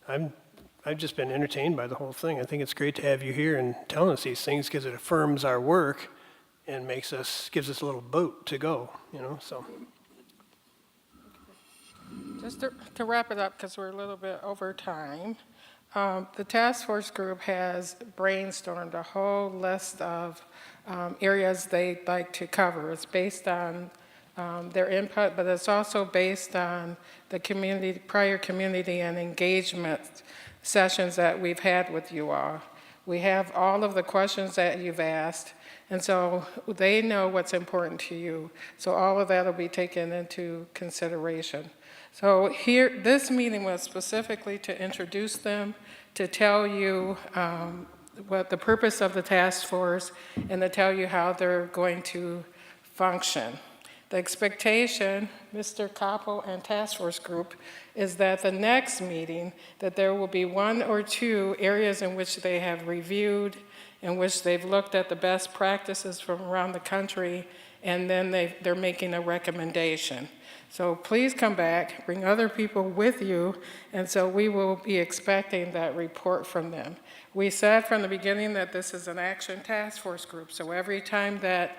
I've just been entertained by the whole thing. I think it's great to have you here and telling us these things because it affirms our work and gives us a little boat to go, so. Just to wrap it up, because we're a little bit over time, the task force group has brainstormed a whole list of areas they'd like to cover. It's based on their input, but it's also based on the prior community and engagement sessions that we've had with you all. We have all of the questions that you've asked, and so they know what's important to you. So all of that will be taken into consideration. So here, this meeting was specifically to introduce them, to tell you what the purpose of the task force, and to tell you how they're going to function. The expectation, Mr. Koppel and task force group, is that the next meeting, that there will be 1 or 2 areas in which they have reviewed, in which they've looked at the best practices from around the country, and then they're making a recommendation. So please come back, bring other people with you, and so we will be expecting that report from them. We said from the beginning that this is an action task force group, so every time that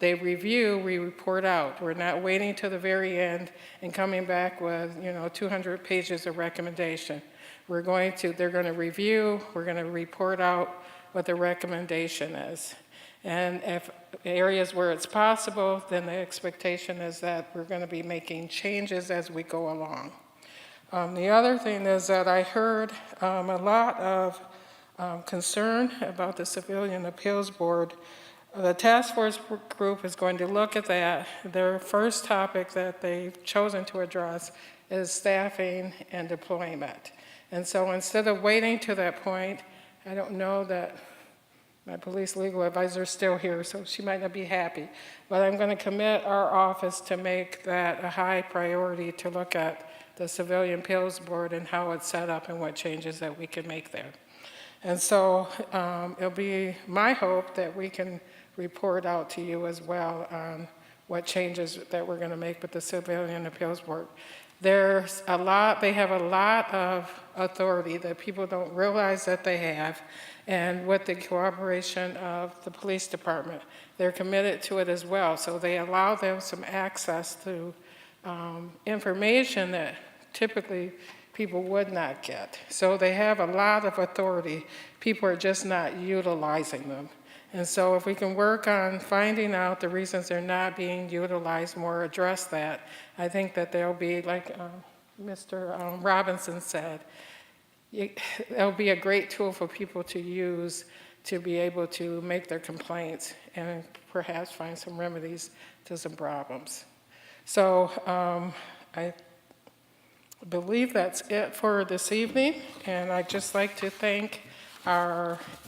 they review, we report out. We're not waiting till the very end and coming back with 200 pages of recommendation. They're going to review, we're going to report out what the recommendation is. And if areas where it's possible, then the expectation is that we're going to be making changes as we go along. The other thing is that I heard a lot of concern about the Civilian Appeals Board. The task force group is going to look at that. Their first topic that they've chosen to address is staffing and deployment. And so instead of waiting to that point, I don't know that my police legal advisor is still here, so she might not be happy. But I'm going to commit our office to make that a high priority to look at the Civilian Appeals Board and how it's set up and what changes that we can make there. And so it'll be my hope that we can report out to you as well on what changes that we're going to make with the Civilian Appeals Board. There's a lot, they have a lot of authority that people don't realize that they have, and with the cooperation of the police department, they're committed to it as well. So they allow them some access to information that typically people would not get. So they have a lot of authority. People are just not utilizing them. And so if we can work on finding out the reasons they're not being utilized more, address that, I think that there'll be, like Mr. Robinson said, it'll be a great tool for people to use to be able to make their complaints and perhaps find some remedies to some problems. So I believe that's it for this evening, and I'd just like to thank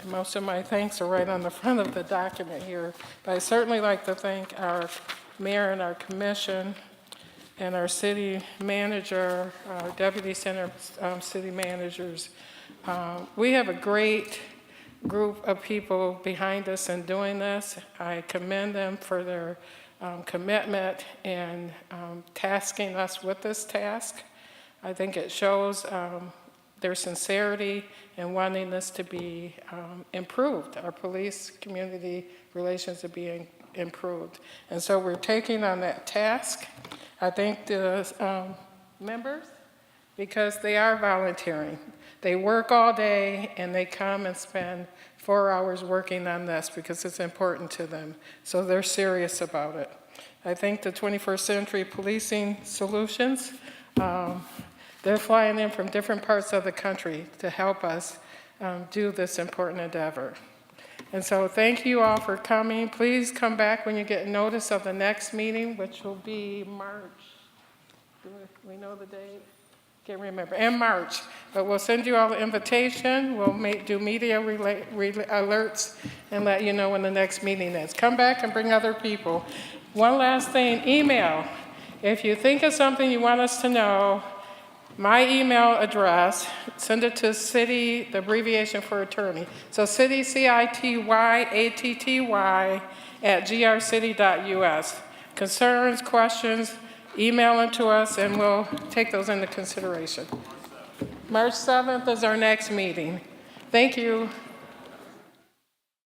most of my thanks are right on the front of the document here, but I certainly like to thank our mayor and our commission and our city manager, our deputy city managers. We have a great group of people behind us in doing this. I commend them for their commitment in tasking us with this task. I think it shows their sincerity in wanting this to be improved, our police community relations to be improved. And so we're taking on that task. I thank the members because they are volunteering. They work all day and they come and spend 4 hours working on this because it's important to them. So they're serious about it. I think the 21st Century Policing Solutions, they're flying in from different parts of the country to help us do this important endeavor. And so thank you all for coming. Please come back when you get notice of the next meeting, which will be March. Do we know the date? Can't remember. In March. But we'll send you all the invitation. We'll do media alerts and let you know when the next meeting is. Come back and bring other people. One last thing, email. If you think of something you want us to know, my email address, send it to city, the abbreviation for attorney. So city, CITYATTY @grcity.us. Concerns, questions, email them to us and we'll take those into consideration. March 7th is our next meeting. Thank you.